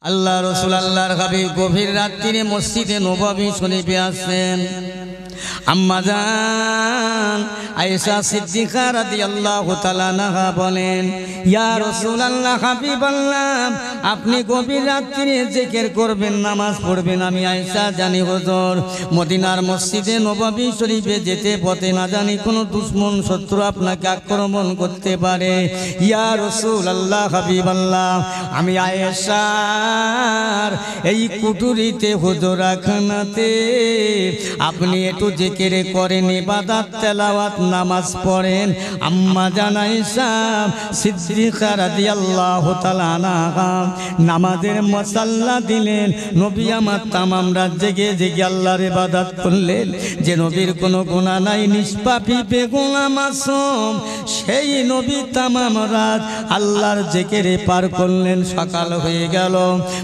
আল্লাহ রসুল আল্লাহর হাবিব গভীর রাত্রিরে মসজিদে নববী শরীফে আসেন। আম্মা জান আয়েশা সিদ্দিকা রাদিয়াল্লাহু তাআলা আনহা বলেন, ইয়া রাসূলুল্লাহ হাবিবাল্লাহ, আপনি গভীর রাত্রিরে জিকির করবেন, নামাজ পড়বেন। আমি আয়েশা জানি হুজুর, মদিনার মসজিদে নববী শরীফে যেতে পথে না জানি কোনো দুশমন শত্রু আপনাকে আক্রমণ করতে পারে। ইয়া রাসূলুল্লাহ হাবিবাল্লাহ, আমি আয়েশার এই কুঠুরিতে হুজুরখানাতে আপনি একটু জিকির করেন, ইবাদত তেলাওয়াত নামাজ পড়েন। আম্মা জান আয়েশা সিদ্দিকা রাদিয়াল্লাহু তাআলা আনহা নামাজের মাসাল্লা দিলেন। নবী আমার তামাম রাত জেগে জেগে আল্লাহর ইবাদত করলেন। যে নবীর কোনো গুনাহ নাই, নিষ্পাপী বেগুনাহ মাসুম, সেই নবী তামাম রাত আল্লাহর জিকিরে পার করলেন। সকাল হয়ে গেল,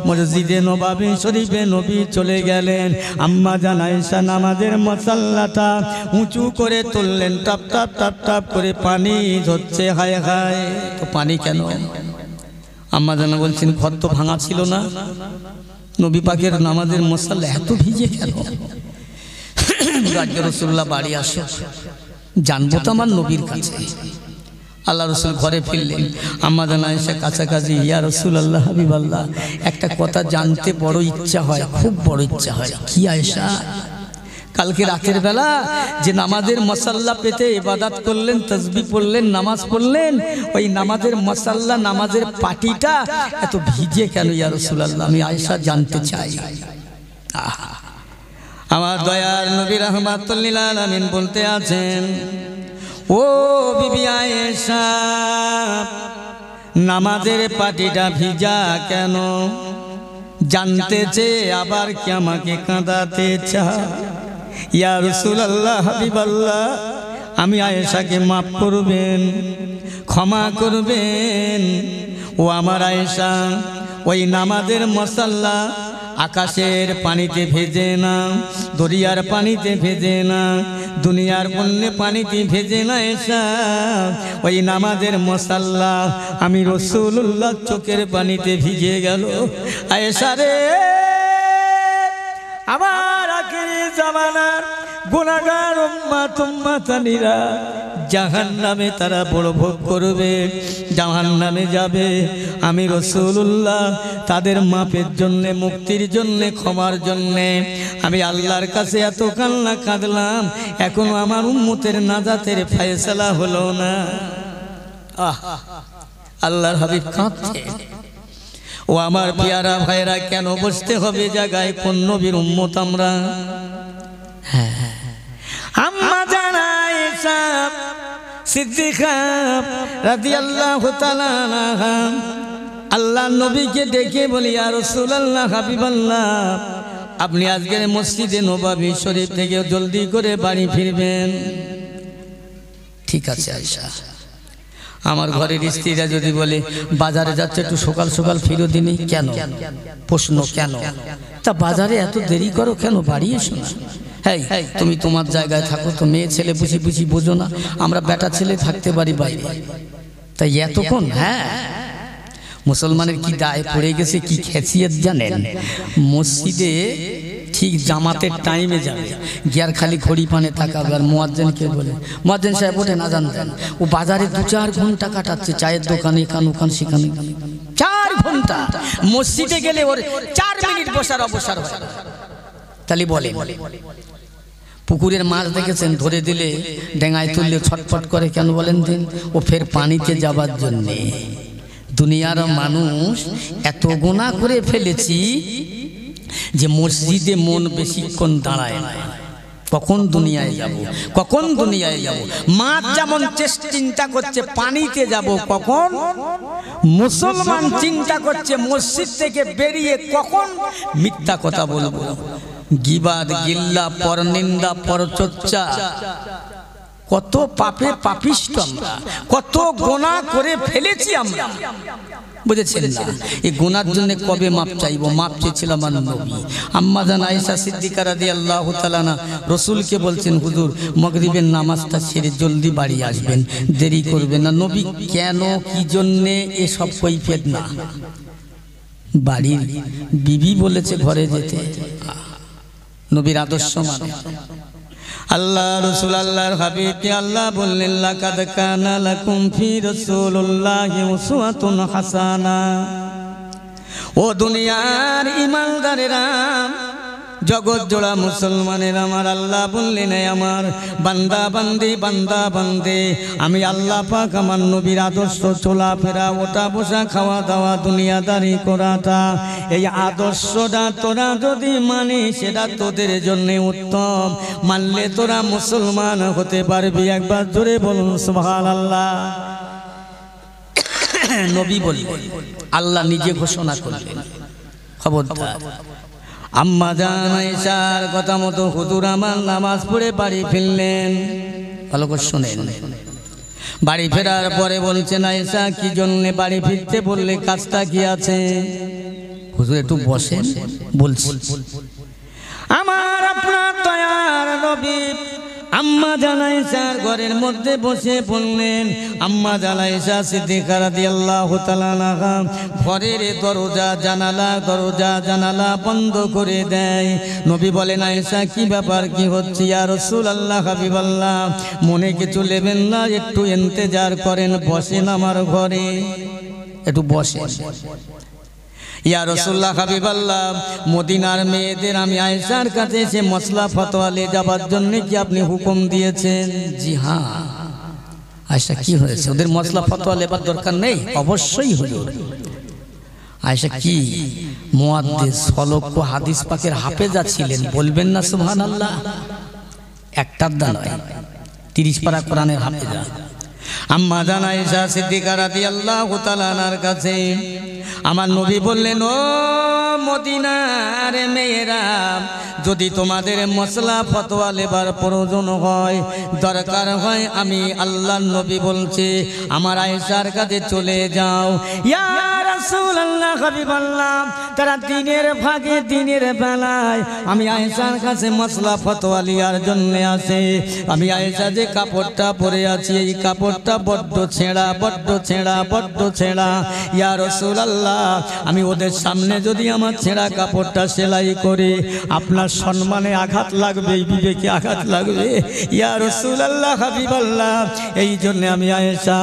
মসজিদে নববী শরীফে নবী চলে গেলেন। আম্মা জান আয়েশা নামাজের মাসাল্লাটা উঁচু করে তুললেন, টপ টপ টপ টপ করে পানি ঝরছে। হায় হায়, তো পানি কেন? আম্মা জান বলছেন, ঘর তো ভাঙা ছিল না, নবী পাকের নামাজের মাসাল্লা এত ভিজে কেন? রাসূলুল্লাহ বাড়ি আসে, জানবো তো আমার নবীর কাছে। আল্লাহ রসুল ঘরে ফিরলেন। আম্মা জান আয়েশা কাছাকাছি, ইয়া রাসূলুল্লাহ হাবিবাল্লাহ, একটা কথা জানতে বড় ইচ্ছা হয়, খুব বড় ইচ্ছা হয়। কি আয়েশা? কালকে রাতের বেলা যে নামাজের মাসাল্লা পেতে ইবাদত করলেন, তাসবিহ পড়লেন, নামাজ পড়লেন, ওই নামাজের মাসাল্লা, নামাজের পাটিটা এত ভিজে কেন ইয়া রাসূলুল্লাহ? আমি আয়েশা জানতে চাই। আমার দয়ার নবী রাহমাতুল লিল আলামিন বলতে আছেন, ও বিবি আয়েশা, নামাজের পাটিটা ভিজা কেন জানতে চেয়ে আবার কি আমাকে কাঁদাতে চায়? ইয়া রাসূলুল্লাহ হাবিবাল্লাহ, আমি আয়েশাকে মাফ করবেন, ক্ষমা করবেন। ও আমার আয়েশা, ওই নামাজের মাসাল্লা আকাশের পানিতে ভেজে না, দরিয়ার পানিতে ভেজে না, দুনিয়ার বন্যে পানিতে ভেজে না। আয়েশা, ওই নামাজের মাসাল্লা আমি রাসূলুল্লাহ চোখের পানিতে ভিজে গেল। আয়েশা রে, আমার আখিরি জামানার গুনাহগার উম্মতানিরা জাহান্নামে তারা বড় ভোগ করবে, জাহান্নামে যাবে। আমি রাসূলুল্লাহ তাদের মাপের জন্য, মুক্তির জন্য, ক্ষমার জন্য আমি আল্লাহর কাছে এত কান্না কাঁদলাম, এখনো আমার উম্মতের নাজাতের ফয়সালা হলো না। আল্লাহর হাবিব কাঁদছে। ও আমার পেয়ারা ভাইরা, কেন বসতে হবে জায়গায়? কোন নবীর উম্মত আমরা? আম্মা জান আয়েশা সিদ্দিকা রাদিয়াল্লাহু তাআলা আনহা আল্লাহ নবীকে ডেকে বলি, ইয়া রাসূলুল্লাহ হাবিবাল্লাহ, আপনি আজকের মসজিদে নববী শরীফ থেকে জলদি করে বাড়ি ফিরবেন। ঠিক আছে আয়েশা। আমার ঘরের স্ত্রীরা যদি বলে বাজারে যাচ্ছে, একটু সকাল সকাল ফিরো দিনই, কেন? প্রশ্ন কেন? তা বাজারে এত দেরি করো কেন? বাড়ি এসো না। হ্যাঁ, তুমি তোমার জায়গায় থাকো, তো মেয়ে ছেলে বুঝি বুঝি বোঝো না, আমরা বেটা ছেলে থাকতে পারি বাইরে, তাই এতক্ষণ। হ্যাঁ, মুসলমানের কি দায় পড়ে গেছে, কি খেসিয়ত জানেন? মসজিদে ঠিক জামাতের টাইমে যাবে, গিয়ার খালি ঘড়ি পানে তাকাবে, আর মুয়াজ্জিনকে বলে, মুয়াজ্জিন সাহেব ওঠেন, আজান দেন। ও বাজারে 2-4 ঘন্টা কাটাচ্ছে, চায়ের দোকানে, এখান ওখান সেখানে, 4 ঘন্টা। মসজিদে গেলে ওর 4 মিনিট বসার অবসর হয়। তাহলে বলে, পুকুরের মাছ দেখেছেন, ধরে দিলে ডেঙায় তুললে ছটফট করে, কেন বলেন দিন? ও ফের পানিতে যাবার জন্যে। দুনিয়ার মানুষ এত গুনাহ করে ফেলেছি যে মসজিদে মন বেশিক্ষণ দাঁড়ায় না। কখন দুনিয়ায় যাব, কখন দুনিয়ায় যাব। মাছ যেমন চিন্তা করছে পানিতে যাব কখন, মুসলমান চিন্তা করছে মসজিদ থেকে বেরিয়ে কখন মিথ্যা কথা বলবো, গিবাদ, গিল্লা, পরনিন্দা, পরচর্চা। কত পাপে পাপিষ্ট আমরা, কত গুনাহ করে ফেলেছি আমরা, বুঝেছেন না? এই গুনার জন্য কবে মাপ চাইবো? মাপ চেয়েছিলাম আমার নবী। আম্মা জান আয়েশা সিদ্দিকা রাদিয়াল্লাহু তাআলা আনহা রাসূলকে বলছেন, হুজুর মাগরিবের নামাজটা সেরে জলদি বাড়ি আসবেন, দেরি করবেন না। নবী কেন, কি জন্যে, এসব কৈফিয়ত না। বাড়ির বিবি বলেছে ঘরে যেতে, নবীর আদর্শ মানে। আল্লাহ রাসূল আল্লাহর হাবিবকে আল্লাহ বললেন, লাকাদ কানা লাকুম ফি রাসূলিল্লাহি উসওয়াতুন হাসানা। ও দুনিয়ার ইমানদারেরা, জগৎ জোড়া মুসলমানের আমার আল্লাহ বললেন, আমার বান্দা বান্দি বান্দা বান্দে, আমি আল্লাহ পাক আমার নবীর আদর্শ চলাফেরা, ওটা বসা, খাওয়া দাওয়া, দুনিয়াদারি করাটা, এই আদর্শটা তোরা যদি মানিস সেটা তোদের জন্য উত্তম। মানলে তোরা মুসলমান হতে পারবি। একবার জোরে বলুন সুবহানাল্লাহ। নবী বললেন, আল্লাহ নিজে ঘোষণা করলেন, খবরদার। আম্মা জান আয়েশার কথা মতো হুজুর আমার নামাজ পড়ে বাড়ি ফিরলেন। ভালো করে শুনেন। বাড়ি ফেরার পরে বলছেন, আয়েশা কি জন্য বাড়ি ফিরতে বললে, কাজটা কি আছে? হুজুর একটু বসেন, বলছি। আমার আপনার দয়ার নবী আম্মা জান আয়েশার ঘরের মধ্যে বসে পড়লেন। আম্মা জান আয়েশা সিদ্দিকা রাদিয়াল্লাহু তাআলা আনহা ঘরের দরজা জানালা বন্ধ করে দেয়। নবী বলেন, আয়েশা কি ব্যাপার, কি হচ্ছে? ইয়া রাসূলুল্লাহ, হাবিবাল্লাহ, মনে কিছু নেবেন না, একটু ইন্তজার করেন, বসেন আমার ঘরে, একটু বসেন। ইয়া রাসূলুল্লাহ, হাবিবাল্লাহ, মদিনার মেয়েদের আমি আয়েশার কাছে এসে মসলা ফতোয়া নিয়ে যাবার জন্য কি আপনি হুকুম দিয়েছেন? জি হ্যাঁ। আয়েশা কি হয়েছে? ওদের মসলা ফতোয়া নেবার দরকার নেই? অবশ্যই হুজুর। আয়েশা কি মুহাদ্দিস, ফলক ও হাদিস পাকের হাফেজা ছিলেন, বলবেন না সুবহানাল্লাহ? একটার দা নয়, 30 পারা কোরআনের হাফেজা। আম্মা জান আয়েশা সিদ্দিকা রাদিয়াল্লাহু তাআলা আনহার কাছে আমার নবী বললেন, ও মদিনার মেয়েরা, যদি তোমাদের মসলা ফতোয়া লেবার প্রয়োজন হয়, দরকার হয়, আমি আল্লাহর নবী বলছি, আমার আয়েশার কাছে চলে যাও। ইয়া রাসূলুল্লাহ, হাবিবাল্লাহ, তারা দিনের ভাগে দিনের বেলায় আমি আয়েশার কাছে মসলা ফতোয়া লিয়ার জন্য আসে। আমি আয়েশা যে কাপড়টা পরে আছি, এই কাপড়টা বড্ড ছেঁড়া। ইয়া রাসূলুল্লাহ, আমি ওদের সামনে যদি আমার ছেঁড়া কাপড়টা সেলাই করে, আপনার সম্মানে আঘাত লাগবে, বিবেকে আঘাত লাগবে। ইয়া রাসূলুল্লাহ, হাবিবাল্লাহ, এই জন্য আমি আয়েশা,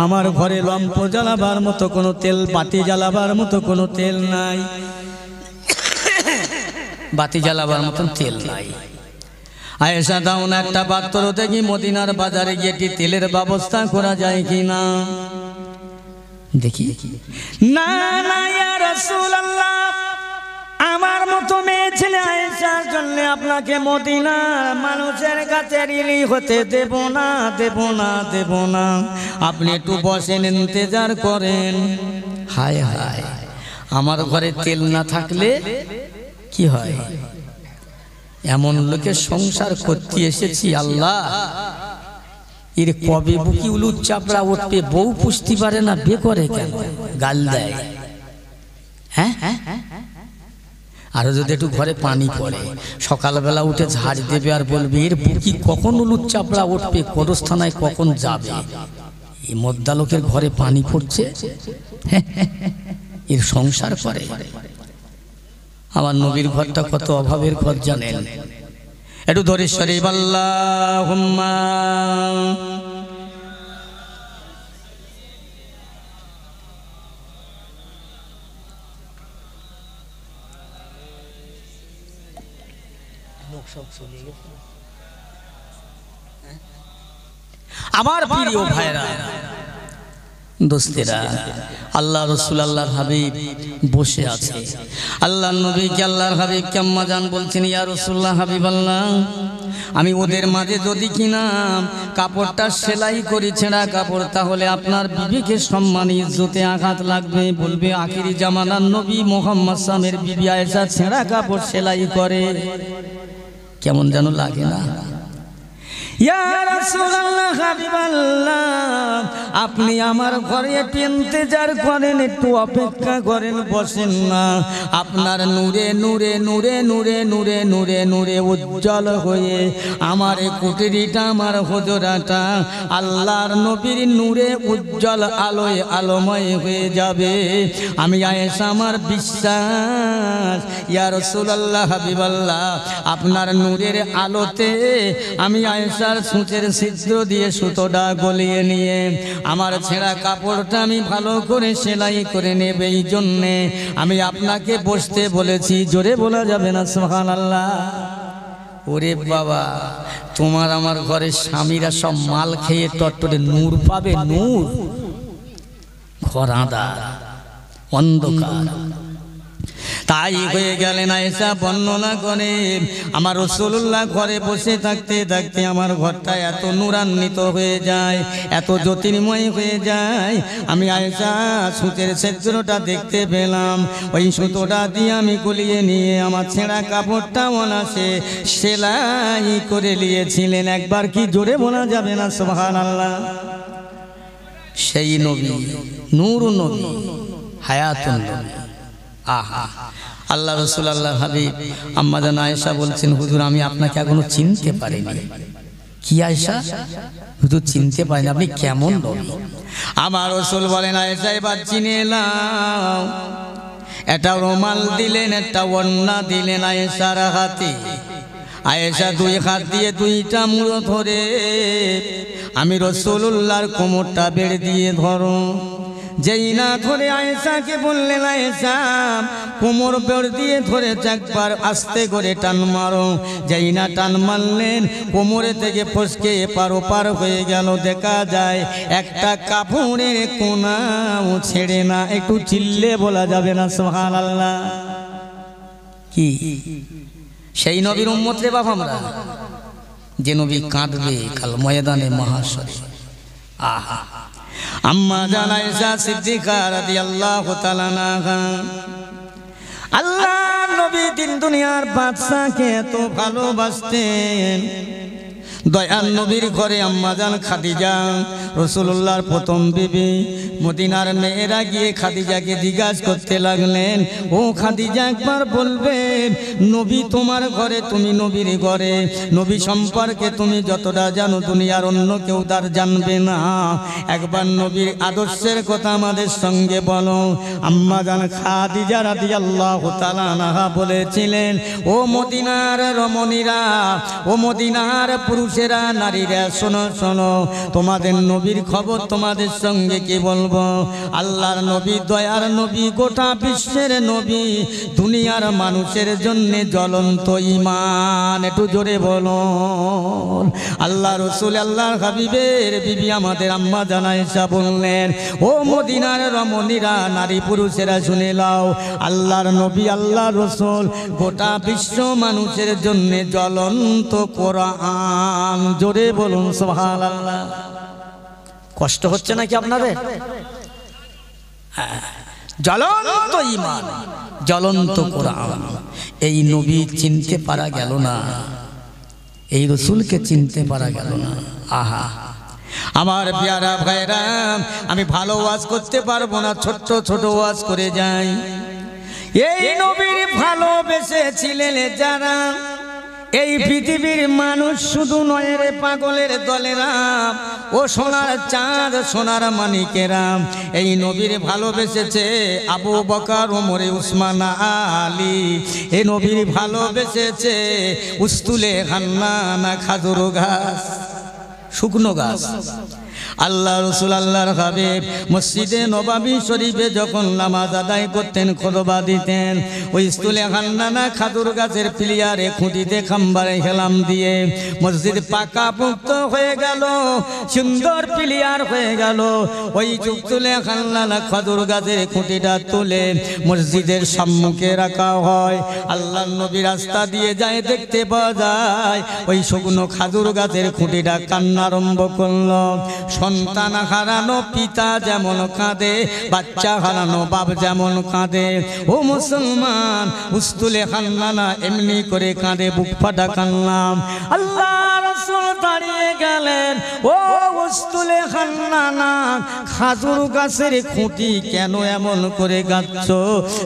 আমার ঘরে লম্প জ্বালাবার মতো কোনো তেল, বাতি জ্বালাবার মতো কোনো তেল নাই, বাতি জ্বালাবার মতন তেল নাই। আয়েশা, দাও না একটা পাত্র, দেখি মদিনার বাজারে গিয়ে তেলের ব্যবস্থা করা যায় কিনা, দেখি। না না ইয়া রাসূলুল্লাহ, আমার মতো মেয়ে ছেলে আয়েশার জন্য আপনাকে মদিনার মানুষের কাছে ঋণী হতে দেব না। আপনি একটু বসেন, ইন্তজার করেন। হায় হায়, আমার ঘরে তেল না থাকলে কি হয়? এমন লোকের সংসার করতে এসেছি আল্লাহ, এর কবে বুকি উলুর চাপড়া উঠবে, বউ পুষতে পারে না, বে করে কেন? গাল দেয়। হ্যাঁ, আরো যদি একটু ঘরে পানি পড়ে, সকালবেলা উঠে ঝাড় দেবে আর বলবে, এর বুকি কখন উলুর চাপড়া উঠবে, কবরস্থানায় কখন যাবে? এই মদ্দা লোকের ঘরে পানি পড়ছে, এর সংসার করে। আমার নবীর ঘরটা কত অভাবের ঘর জানেন? একটু ধরে শরীফ আল্লাহুম্মা। আমার প্রিয় ভাইরা, দোস্তেরা, আল্লাহ রাসূল আল্লাহর হাবিব বসে আছে। আল্লাহর নবীকে আল্লাহর হাবিব আম্মা জান বলছেন, ইয়া রাসূলুল্লাহ, হাবিবাল্লাহ, আমি ওদের মাঝে যদি কিনা কাপড়টা সেলাই করি, ছেঁড়া কাপড়, তাহলে আপনার বিবিকে সম্মান ইজ্জতে আঘাত লাগবে। বলবে, আখিরি জামানার নবী মুহাম্মদ সাল্লাল্লাহু আলাইহি ওয়াসাল্লামের বিবি আয়েশা ছেঁড়া কাপড় সেলাই করে, কেমন যেন লাগে না? ইয়া রাসূলুল্লাহ হাবিবাল্লাহ, আপনি আমার ঘরে একটু ইন্তজার করেন, একটু অপেক্ষা করেন, বসেন না। আপনার নূরে নূরে নূরে নূরে নূরে নূরে নূরে উজ্জ্বল হয়ে আমার কুটিরিটা, আমার হুজরাটা আল্লাহর নবীর নূরে উজ্জ্বল আলোয় আলোময় হয়ে যাবে। আমি আয়েশা, আমার বিশ্বাস ইয়া রাসূলুল্লাহ হাবিবাল্লাহ, আপনার নূরের আলোতে আমি আয়েশার সূচের ছিদ্র দিয়ে সুতোটা গলিয়ে নিয়ে আমার ছেঁড়া কাপড়টা আমি ভালো করে সেলাই করে নেব। এই জন্যে আমি আপনাকে বসতে বলেছি। জোরে বলা যাবে না সুবহানাল্লাহ? ওরে বাবা, তোমার আমার ঘরের স্বামীরা সব মাল খেয়ে টটটরে নূর পাবে, নূর। ঘর আঁধার, অন্ধকার। তাই হয়ে গেলেন আয়েশা বর্ণনা করে, আমার রাসূলুল্লাহ ঘরে বসে থাকতে থাকতে আমার ঘরটা এত নূরান্বিত হয়ে যায়, এত জ্যোতির্ময় হয়ে যায়। আমি আয়েশা সুতের ছিদ্রটা দেখতে পেলাম, ওই সুতোটা দিয়ে আমি গলিয়ে নিয়ে আমার ছেঁড়া কাপড়টা অনাসে সেলাই করে নিয়েছিলেন। একবার কি জোরে বলা যাবে না সুবহানাল্লাহ? সেই নবী, নূর নবী, হায়াতুন নবী। আহা, আল্লাহ রাসূল আল্লাহ হাবিব আম্মা জান আয়েশা বলছেন, হুজুর আমি আপনাকে এখনো চিনতে পারিনি। কি আয়েশা, হুজুর চিনতে পারিনি, আপনি কেমন নবী? আমার রাসূল বলেন, আয়েশা এবার চিনে এলাম। একটা রুমাল দিলেন, একটা ওড়না দিলেন আয়েশার হাতে। আয়েশা দুই হাত দিয়ে দুইটা মুড়ো ধরে আমি রাসূলুল্লাহর কোমরটা বেড়ে দিয়ে ধরো। যেই না ধরে আয়েশাকে বললেন, আয়েশা কোমর বেড় দিয়ে ধরে একবার আস্তে করে টান মারো। যেই না টান মারলেন, কোমরে থেকে ফসকে এপার ওপার হয়ে গেল। দেখা যায় একটা কাপড়ের কোনাও ছেড়ে না। একটু চিল্লে বলা যাবে না সুবহানাল্লাহ? কি সেই নবীর উম্মত রে বাপ আমরা, যে নবী কাঁদবে কাল ময়দানে মাহশরে। আহা, আম্মা জান আয়েশা সিদ্দিকা রাদিয়াল্লাহু তাআলা আনহা, আল্লাহর নবী দিন দুনিয়ার বাদশাকে এত ভালোবাসতেন। দয়াল নবীর ঘরে আম্মা জান খাদিজা, রাসূলুল্লাহর প্রথম বিবি, মদিনার মেয়েরা গিয়ে খাদিজাকে জিজ্ঞাসা করতে লাগলেন, ও খাদিজা একবার বলবেন নবী তোমার ঘরে, তুমি নবীর ঘরে, নবী সম্পর্কে তুমি যতটা জানো দুনিয়ার অন্য কেউ তার জানবে না। একবার নবীর আদর্শের কথা আমাদের সঙ্গে বলো। আম্মা জান খাদিজা রাদিয়াল্লাহু তাআলা আনহা বলেছিলেন, ও মদিনার রমণীরা, ও মদিনার পুরুষেরা, নারীরা, শোনো শোনো, তোমাদের নবীর খবর তোমাদের সঙ্গে কি বলবো। আল্লাহর নবী, দয়ার নবী, গোটা বিশ্বের নবী, দুনিয়ার মানুষের জন্য জ্বলন্ত ঈমান। একটু জোরে বলো। আল্লাহ রাসূল আল্লাহর হাবিবের বিবি আমাদের আম্মা জান আয়েশা বললেন, ও মদিনার রমণীরা, নারী পুরুষেরা শুনে নাও, আল্লাহর নবী, আল্লাহর রাসূল গোটা বিশ্ব মানুষের জন্য জ্বলন্ত কোরআন। জোরে বলুন সুবহানাল্লাহ। কষ্ট হচ্ছে নাকি আপনাদের? জ্বলন্ত ঈমান, জ্বলন্ত কোরআন। এই নবী চিনতে পারা গেল না, এই রাসূলকে চিনতে পারা গেল না। আহা, আমার প্যারা ভাইরা, আমি ভালো ওয়াজ করতে পারবো না, ছোট্ট ছোট ওয়াজ করে যাই। এই নবীর ভালোবেসেছিলেন যারা, এই পৃথিবীর মানুষ শুধু নয় রে পাগলের দলেরা, ও সোনার চাঁদ সোনার মানিকেরা, এই নবীর ভালোবেসেছে আবু বকর, ওমর, উসমান, আলী। এই নবীর ভালোবেসেছে উস্তুলে হান্নানা, খাজুর গাছ, শুকনো গাছ। আল্লাহ রাসূল আল্লাহর হাবিব মসজিদে নববী শরীফে যখন নামাজ আদায় করতেন, খুতবা দিতেন, ওই ইস্তুলে হান্নানা খাজুর গাছের পিলিয়ারে খুঁটিতে খাম্বারে হেলাম দিয়ে মসজিদ পাকা পুক্ত হয়ে গেল, সুন্দর পিলিয়ার হয়ে গেল। ওই ইস্তুলে হান্নানা খাজুর গাছের খুঁটিটা তুলে মসজিদের সম্মুখে রাখা হয়। আল্লাহর নবী রাস্তা দিয়ে যায়, দেখতে পাওয়া যায় ওই শুকনো খাজুর গাছের খুঁটিটা কান্না আরম্ভ করলো। সন্তান হারানো পিতা যেমন কাঁদে, বাচ্চা হারানো বাপ যেমন কাঁদে, ও মুসলমান, উস্তুলে হান্নানা এমনি করে কাঁদে, বুক ফাটা কান্না। আল্লাহ রাসূল দাঁড়িয়ে গেলেন, ও উস্তুলে খান্নানা, খাজুর গাছের খুঁটি কেন এমন করে গাচ্ছ?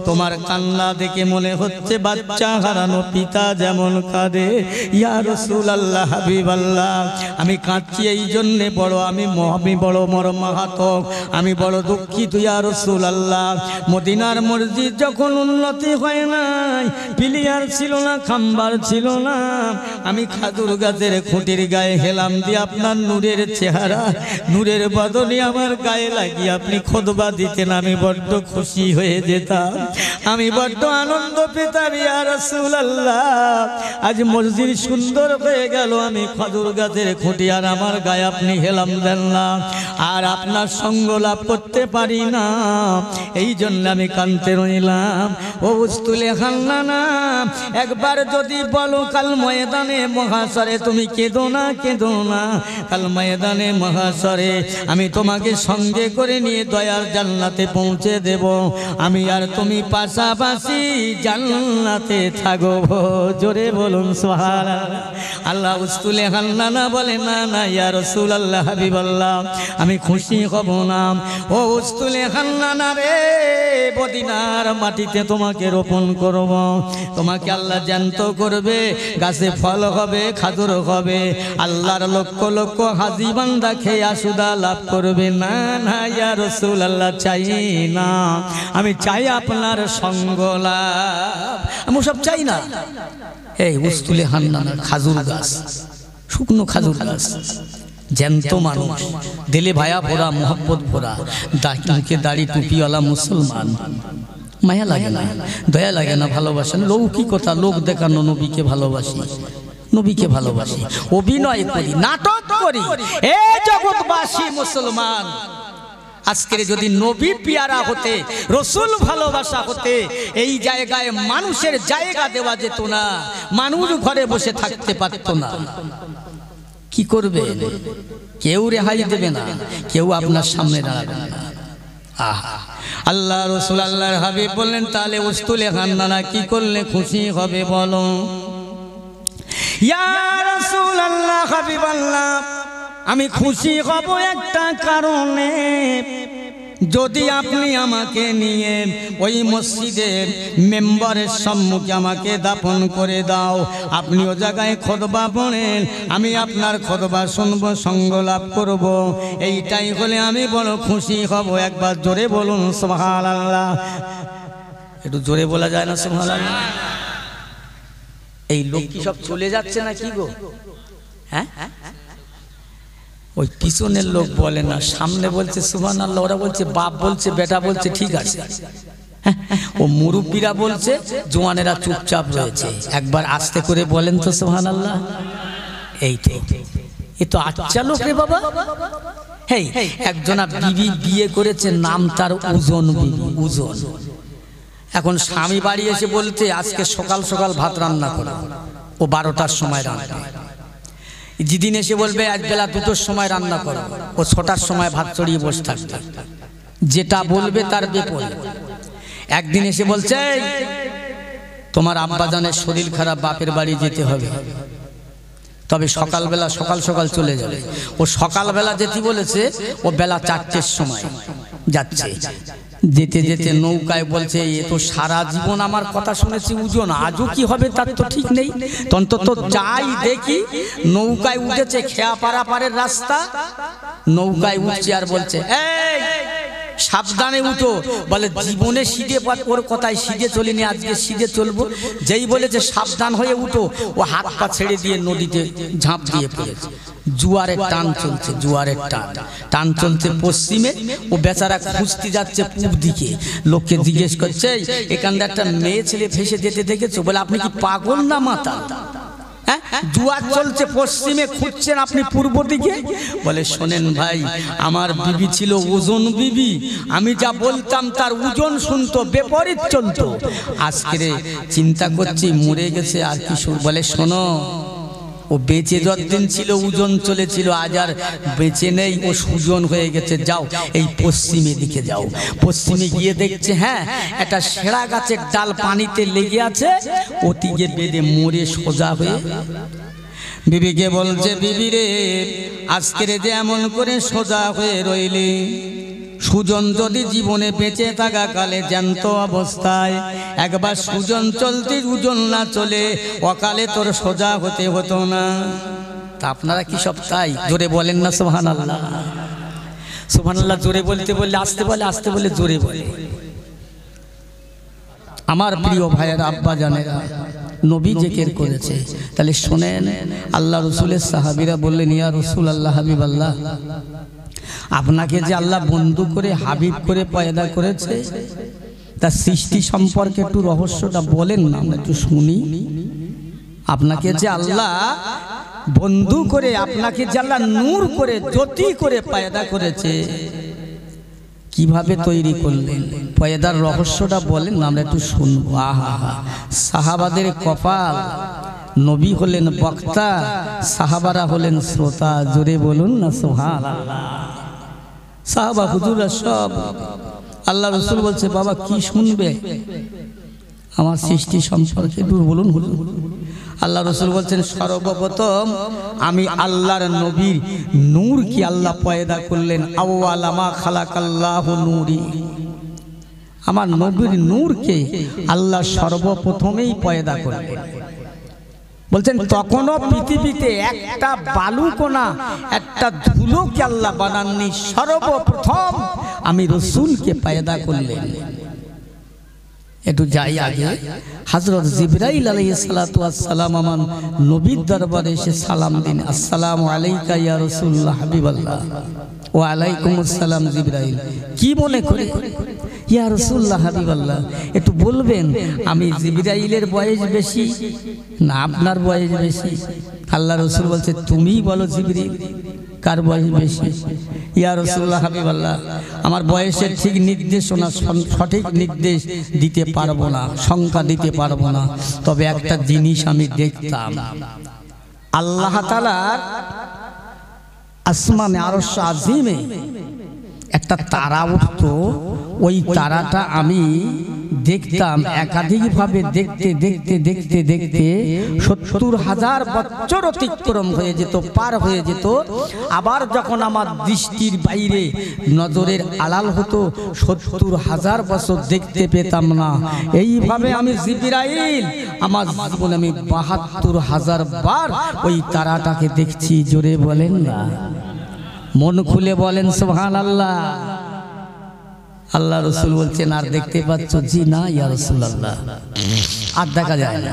তোমার কান্না দেখে মনে হচ্ছে বাচ্চা হারানো পিতা যেমন কাঁদে। ইয়া রাসূলুল্লাহ, হাবিবাল্লাহ, আমি কাঁদছি এই জন্যে, আমি বড় মর্মাহত, আমি বড় দুঃখিত ইয়া রাসূলুল্লাহ। মদিনার মসজিদ যখন উন্নতি হয় নাই, পিলিয়ার ছিল না, খাম্বার ছিল না, আমি খাজুর গাছের খুঁটির গায়ে হেলাম দিয়ে আপনার নূরের চেহারা, নূরের বদনে আমার গায়ে লাগিয়ে আপনি খুতবা দিতেন, আমি বড্ড খুশি হয়ে যেতাম, আমি বড্ড আনন্দ পেতাম ইয়া রাসূলুল্লাহ। আজ মসজিদ সুন্দর হয়ে গেল, আমি খাজুর গাছের খুঁটি আর আমার গায়ে আপনি হেলাম দেন না, আর আপনার সঙ্গ লাভ করতে পারি না, এই জন্য আমি কাঁদতে রইলাম। ও উস্তুলে খান্নানা, একবার যদি বলো কাল ময়দানে মহাশরে তুমি কেঁদো না, কেঁদো না, কাল ময়দানে মহাশরে আমি তোমাকে সঙ্গে করে নিয়ে দয়ার জান্নাতে পৌঁছে দেব, আমি আর তুমি পাশাপাশি জান্নাতে থাকবো। জোরে বলুন সুবহানাল্লাহ। আল্লাহ উস্তুলে খান্নানা বলে, না না ইয়া রাসূলুল্লাহ, হাবিবাল্লাহ, আমি খুশি হব না। ও উস্তুলে খান্নানা রে, মদিনার মাটিতে তোমাকে রোপণ করব, তোমাকে আল্লাহ জ্যান্ত করবে, গাছে ফল হবে, খাজুর হবে, আল্লাহর লক্ষ লক্ষ হাজি বান্দা খেয়ে আসুদা লাভ করবে। না না ইয়া রাসূলুল্লাহ, চাই না, আমি চাই আপনার সঙ্গ লাভ, আমি সব চাই না। এই উস্তুলে খান্নানা খাজুর গাছ, শুকনো খাজুর গাছ, জ্যান্ত মানুষ, দিলে ভায়া ভরা, মোহব্বত ভরা, মুখে দাড়ি টুপিওয়ালা মুসলমান, মায়া লাগে না, দয়া লাগে না, ভালোবাসেন, লৌকিকতা, লোক দেখানো, নবীকে ভালোবাসি, নবীকে ভালোবাসি, অভিনয় করি, নাটক করি, এ জগৎবাসী মুসলমান। আজকের যদি নবী পিয়ারা হতে, রসুল ভালোবাসা হতে, এই জায়গায় মানুষের জায়গা দেওয়া যেত না, মানুষ ঘরে বসে থাকতে পারত না। কি করবে? কেউ রেহাই দেবে না, কেউ আপনার সামনে দাঁড়াবে না। আহা, আল্লাহ রসুল আল্লাহর হাবিব বললেন, তাহলে উস্তুলে খান্নানা কি করলে খুশি হবে বলো? ইয়া রাসূলুল্লাহ, হাবিবাল্লাহ, আমি খুশি হব একটা কারণে, যদি আপনি আমাকে নিয়ে ওই মসজিদের মেম্বারের সম্মুখে আমাকে দাফন করে দাও, আপনি ও জায়গায় খুতবা পড়েন, আমি আপনার খুতবা শুনবো, সঙ্গ লাভ করব, এইটাই হলে আমি বড় খুশি হব। একবার জোরে বলুন সুবহানাল্লাহ। একটু জোরে বলা যায় না সুবহানাল্লাহ? এই লোক কি সব চলে যাচ্ছে না কি গো? হ্যাঁ, ওই পিছনের লোক বলে না, সামনে বলছে সুবহানাল্লাহ, ওরা বলছে বাপ বলছে, বেটা বলছে, ঠিক আছে, ও মুরব্বীরা বলছে, জওয়ানেরা চুপচাপ রয়েছে। একবার আস্তে করে বলেন তো সুবহানাল্লাহ। এই তো, এ তো আচ্ছা লোক রে বাবা। হেই, একজনা বিবি বিয়ে করেছে, নাম তার উজন বিবি, উজন। এখন স্বামী বাড়ি এসে বলতে, আজকে সকাল সকাল ভাত রান্না করো, ও 12টার সময় রান্না। যেদিন এসে বলবে আজ বেলা 2টোর সময় রান্না করো, ও 6টার সময় ভাত চড়িয়ে বসে থাকবে, যেটা বলবে তার বিপরীত। একদিন এসে বলছে, তোমার আব্বাজানের শরীর খারাপ, বাপের বাড়ি যেতে হবে, তবে সকালবেলা সকাল সকাল চলে যাবে। ও সকালবেলা যেতে বলেছে, ও বেলা 4টের সময় যাচ্ছে। যেতে যেতে নৌকায় বলছে, এ তো সারা জীবন আমার কথা শুনেছি উজন, আজও কি হবে তার তো ঠিক নেই। অন্তত যাই দেখি, নৌকায় উঠেছে, খেয়া পারাপারের রাস্তা, নৌকায় উঠছে আর বলছে, এই সাবধানে উঠো। বলে জীবনে সিধে, ওর কথায় সিধে চলিনি, আজকে সিধে চলবো। যেই বলেছে সাবধান হয়ে উঠো, ও হাত পা ছেড়ে দিয়ে নদীতে ঝাঁপ দিয়ে পড়েছে। জোয়ারের টান চলছে, জোয়ারের টান চলছে পশ্চিমে, ও বেচারা খুঁজতে যাচ্ছে পূব দিকে। লোককে জিজ্ঞেস করছে, এখানটা একটা মেয়ে ছেলে ভেসে যেতে দেখেছো? বলে আপনি কি পাগল না মাতা? জোয়ার চলছে পশ্চিমে, খুঁজছেন আপনি পূর্ব দিকে? বলে শোনেন ভাই, আমার বিবি ছিল ওজন বিবি, আমি যা বলতাম তার ওজন শুনতো, বিপরীত চলতো। আজকে চিন্তা করছি মরে গেছে আর কি। বলে শোনো, ও বেঁচে যতদিন ছিল ওজন চলেছিল, আজ আর বেঁচে নেই, ও সুজন হয়ে গেছে। যাও এই পশ্চিমে দিকে যাও। পশ্চিমে গিয়ে দেখছে, হ্যাঁ একটা সেরা গাছের ডাল পানিতে লেগে আছে, ওটিকে বেঁধে মরে সোজা হয়ে বিবিকে বলছে, বিবি রে, আজকের যে এমন করে সোজা হয়ে রইলি, সুজন যদি জীবনে বেঁচে থাকাকালে জ্যান্ত অবস্থায় একবার সুজন চলতি ওজন না চলে অকালে তোর সোজা হতে হতো না। তা আপনারা কি সব তাই? জোরে বলেন না সুবহানাল্লাহ। সুবহানাল্লাহ জোরে বলতে বললে আস্তে বলে, আস্তে বলে জোরে বলে। আমার প্রিয় ভাইয়েরা, আব্বা জানেরা, নবী জিকির করেছে, তাহলে শোনেন। আল্লাহ রসুলের সাহাবীরা বললেন, ইয়া রাসূলুল্লাহ, হাবিবাল্লাহ, আপনাকে যে আল্লাহ বন্ধু করে হাবিব করে পয়দা করেছে, তার সৃষ্টি সম্পর্কে একটু রহস্যটা বলেন না, আমরা একটু শুনি। আপনাকে যে আল্লাহ বন্ধু করে, আপনাকে যে আল্লাহ নূর করে, জ্যোতি করে পয়দা করেছে, কিভাবে তৈরি করলেন, পয়দার রহস্যটা বলেন না, আমরা একটু শুনবো। আহা, সাহাবাদের কপাল, নবী হলেন বক্তা, সাহাবারা হলেন শ্রোতা। জোরে বলুন না সুবহানাল্লাহ। সাহাবা হুজুররা সব, আল্লাহ রসুল বলছে, বাবা কি শুনবে আমার সৃষ্টি সম্পর্কে, একটু বলুন হুজুর। আল্লাহ রসুল বলছেন, সর্বপ্রথম আমি আল্লাহর নবীর নূর কি আল্লাহ পয়দা করলেন। আউয়ালা মা খালাকাল্লাহু নূরি, আমার নবীর নূরকে আল্লাহ সর্বপ্রথমেই পয়দা করলেন। বলছেন তখনও পৃথিবীতে একটা বালুকণা, একটা ধুলোকে আল্লাহ বানাননি, সর্বপ্রথম আমি রসুলকে পয়দা করলেন। একটু যাই আগে, হযরত জিবরাইল আলাইহিস সালাতু ওয়াস সালাম আমার নবীর দরবারে এসে সালাম দিন, আসসালামু আলাইকা ইয়া রাসূলুল্লাহ হাবিবাল্লাহ। ওয়া আলাইকুমুস সালাম জিবরাইল। কি মনে করে, ইয়া রাসূলুল্লাহ হাবিবাল্লাহ, একটু বলবেন আমি জিবরাইলের বয়স বেশি না আপনার বয়স বেশি? আল্লাহ রসুল বলছে, তুমিই বলো জিবরাইল কার বয়স বেশি। ইয়া রাসূলুল্লাহ হাবিবাল্লাহ, আমার বয়সের ঠিক নির্দেশনা, সঠিক নির্দেশ দিতে পারবো না, সংখ্যা দিতে পারবো না, তবে একটা জিনিস আমি দেখতাম, আল্লাহ তাআলার আসমানে আরশ আজিমে একটা তারা উঠতো, ওই তারাটা আমি দেখতাম একাধিকভাবে, দেখতে দেখতে দেখতে দেখতে ৭০,০০০ বছর অতিক্রম হয়ে যেত, পার হয়ে যেত। আবার যখন আমার দৃষ্টির বাইরে নজরের আড়াল হতো, ৭০,০০০ বছর দেখতে পেতাম না। এইভাবে আমি জিবরাইল আমার জীবনে আমি ৭২,০০০ বার ওই তারাটাকে দেখছি। জোরে বলেন না, মন খুলে বলেন সুবহানাল্লাহ। আল্লাহ রসুল বলছেন, আর দেখতে পাচ্ছ? জি না ইয়া রাসূলুল্লাহ, আর দেখা যায় না।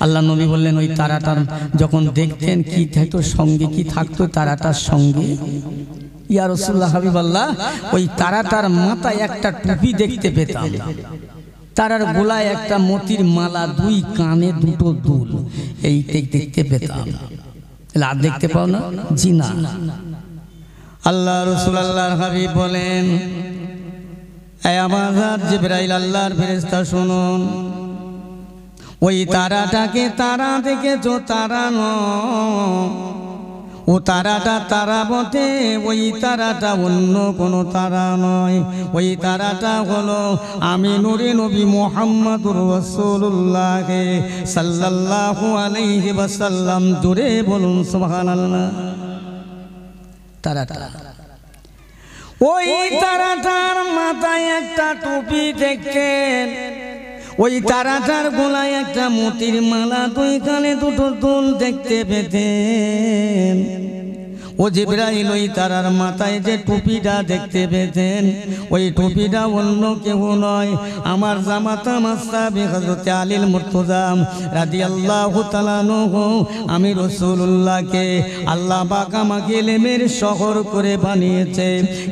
আল্লাহ নবী বললেন, ওই তারাটার যখন দেখতেন কি থাকতো, সঙ্গে কি থাকতো তারাটার সঙ্গে? ইয়া রাসূলুল্লাহ হাবিবাল্লাহ, ওই তারাটার মাথায় একটা টুপি দেখতে পেতাম, তারার গলায় একটা মতির মালা, দুই কানে দুটো দুল, এই দেখতে পেতাম। আর দেখতে পাও না? জি না। আল্লাহ রাসূল আল্লাহর হাবিব বলেন, এই আমার জিবরাইল আল্লাহর ফেরেশতা শুনুন, ওই তারাটাকে তারা দেখেছো, তারা নয়, ও তারাটা তারা বটে, ওই তারাটা অন্য কোনো তারা নয়। ওই তারাটা হলো আমি নূরে নবী মুহাম্মদুর রাসূলুল্লাহ সাল্লাল্লাহু আলাইহি ওয়াসাল্লাম। জোরে বলুন সুবহানাল্লাহ। তারাটা, ওই তারাটার মাথায় একটা টুপি দেখতেন, ওই তারাটার গলায় একটা মতির মালা, দুই কানে দুটো দুল দেখতে পেতেন। ও জিবরাইল, ওই তারার মাথায় যে টুপিটা দেখতে পেতেন, ওই টুপিটা অন্য কেউ নয়, আমার জামাতা মাসহাবে হযরত আলী মুর্তজা রাদিয়াল্লাহু তাআলা আনহু। আমি রাসূলুল্লাহকে আল্লাহ পাক আমাকে ইলমের শহর করে বানিয়েছে,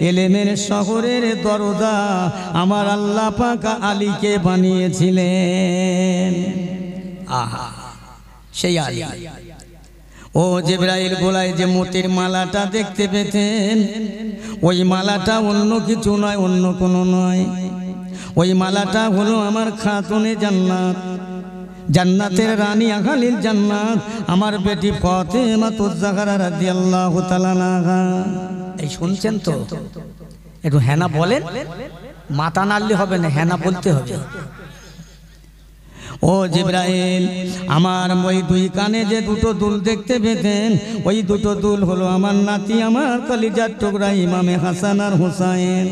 ইলমের শহরের দরজা আমার আল্লাহ পাক আলীকে বানিয়েছিলেন। আহা, সেই আলী। ও জিবরাইল, গোলায় যে মতির মালাটা দেখতে পেতেন, ওই মালাটা অন্য কিছু নয়, অন্য কোনো নয়। ওই মালাটা হলো আমার খাতুনে জান্নাত, জান্নাতের রানী আখালিল জান্নাত, আমার বেটি ফাতেমাতুজ জাহরা রাদিয়াল্লাহু তাআলা আনহা। এই শুনছেন তো? একটু হ্যাঁ বলেন, মাথা নাড়লে হবে না, হ্যাঁ বলতে হবে। ও জিবরাইল, আমার ওই দুই কানে যে দুটো দুল দেখতে পেতেন, ওই দুটো দুল হলো আমার নাতি, আমার কলিজার টুকরা ইমামে হাসান আর হুসাইন।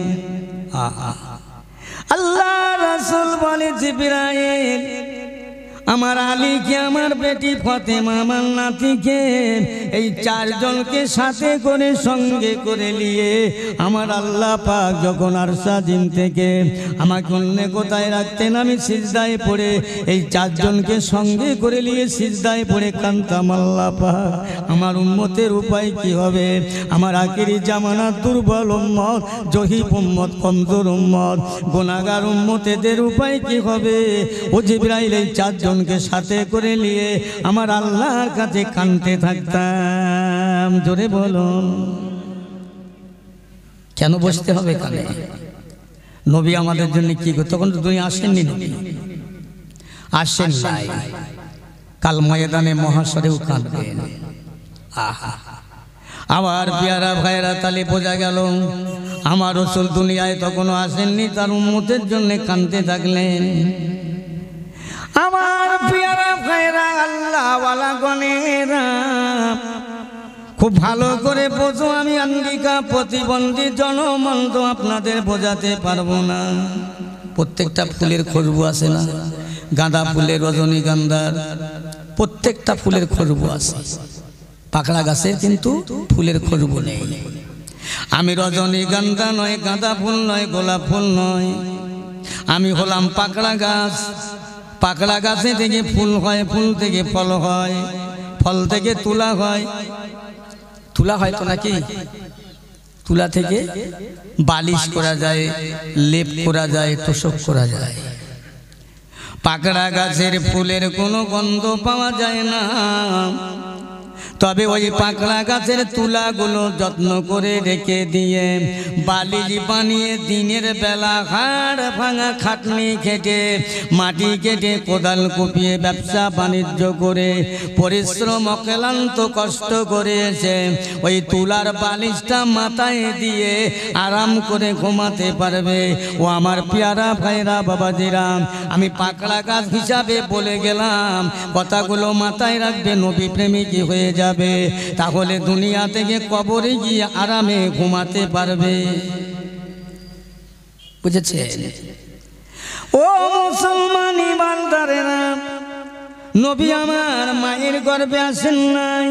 আল্লাহ রাসূল বলে, জিবরাইল, আমার আলীকে, আমার বেটি ফাতেমা, আমার নাতিকে, এই চারজনকে সাথে করে সঙ্গে করে নিয়ে আমার আল্লাহ পাক যখন আরশাজিম থেকে আমাকে অন্য কোথায় রাখতেন, আমি সিজদায় পড়ে এই চারজনকে সঙ্গে করে নিয়ে সিজদায় পড়ে কাঁদতাম, আল্লাহ পাক আমার উম্মতের উপায় কি হবে? আমার আখিরি জামানার দুর্বল উম্মত, জহিব উম্মত, কমজোর উম্মত, গুনাহগার উম্মতেদের উপায় কি হবে? ও জিবরাইল, এই চারজনকে সাথে করে নিয়ে আমার আল্লাহর কাছে কাঁদতে থাকতাম। জোরে বলুন, কেন বসতে হবে কানে? নবী আমাদের জন্য কি করতে? তখন তো দুনিয়া আসেননি, নবী আসেন নাই। কাল ময়দানে মহাশরেও কাঁদবেন। আহা, আমার পেয়ারা ভাইরা, তালে বোঝা গেল আমার রাসূল দুনিয়ায় তখনও আসেননি, তার উম্মতের জন্য কাঁদতে থাকলেন। আমার পেয়ারা ভাইরা, আল্লাহ ওয়ালা গণেরা, খুব ভালো করে বোঝো, আমি আঙ্গিকা প্রতিবন্ধী জনমন্ত আপনাদের বোঝাতে পারবো না। প্রত্যেকটা ফুলের খুশবু আছে না? গাঁদা ফুলের, রজনীগন্ধার, প্রত্যেকটা ফুলের খুশবু আছে। পাকড়া গাছের কিন্তু ফুলের খুশবু নেই। আমি রজনীগন্ধা নয়, গাঁদা ফুল নয়, গোলাপ ফুল নয়, আমি হলাম পাকড়া গাছ। পাকড়া গাছে থেকে ফুল হয়, ফুল থেকে ফল হয়, ফল থেকে তুলা হয়, তুলা হয় তো নাকি? তুলা থেকে বালিশ করা যায়, লেপ করা যায়, তোষক করা যায়। পাকড়া গাছের ফুলের কোনো গন্ধ পাওয়া যায় না, তবে ওই পাকড়া গাছের তুলাগুলো যত্ন করে রেখে দিয়ে বালিশ বানিয়ে দিনের বেলা হাড় ভাঙা খাটনি খেটে, মাটি কেটে, কোদাল কুপিয়ে ব্যবসা বাণিজ্য করে পরিশ্রম অক্লান্ত কষ্ট করে এসে ওই তুলার বালিশটা মাথায় দিয়ে আরাম করে ঘুমাতে পারবে। ও আমার পেয়ারা ভাইরা, বাবাজিরা, আমি পাকড়া গাছ হিসাবে বলে গেলাম, কথাগুলো মাথায় রাখবে, নবী প্রেমিক হয়ে যাবে, তাহলে দুনিয়া থেকে কবরে গিয়ে আরামে ঘুমাতে পারবে। বুঝেছেন? ও মুসলমান ইমানদারেরা, নবী আমার মায়ের গর্ভে আসেন নাই,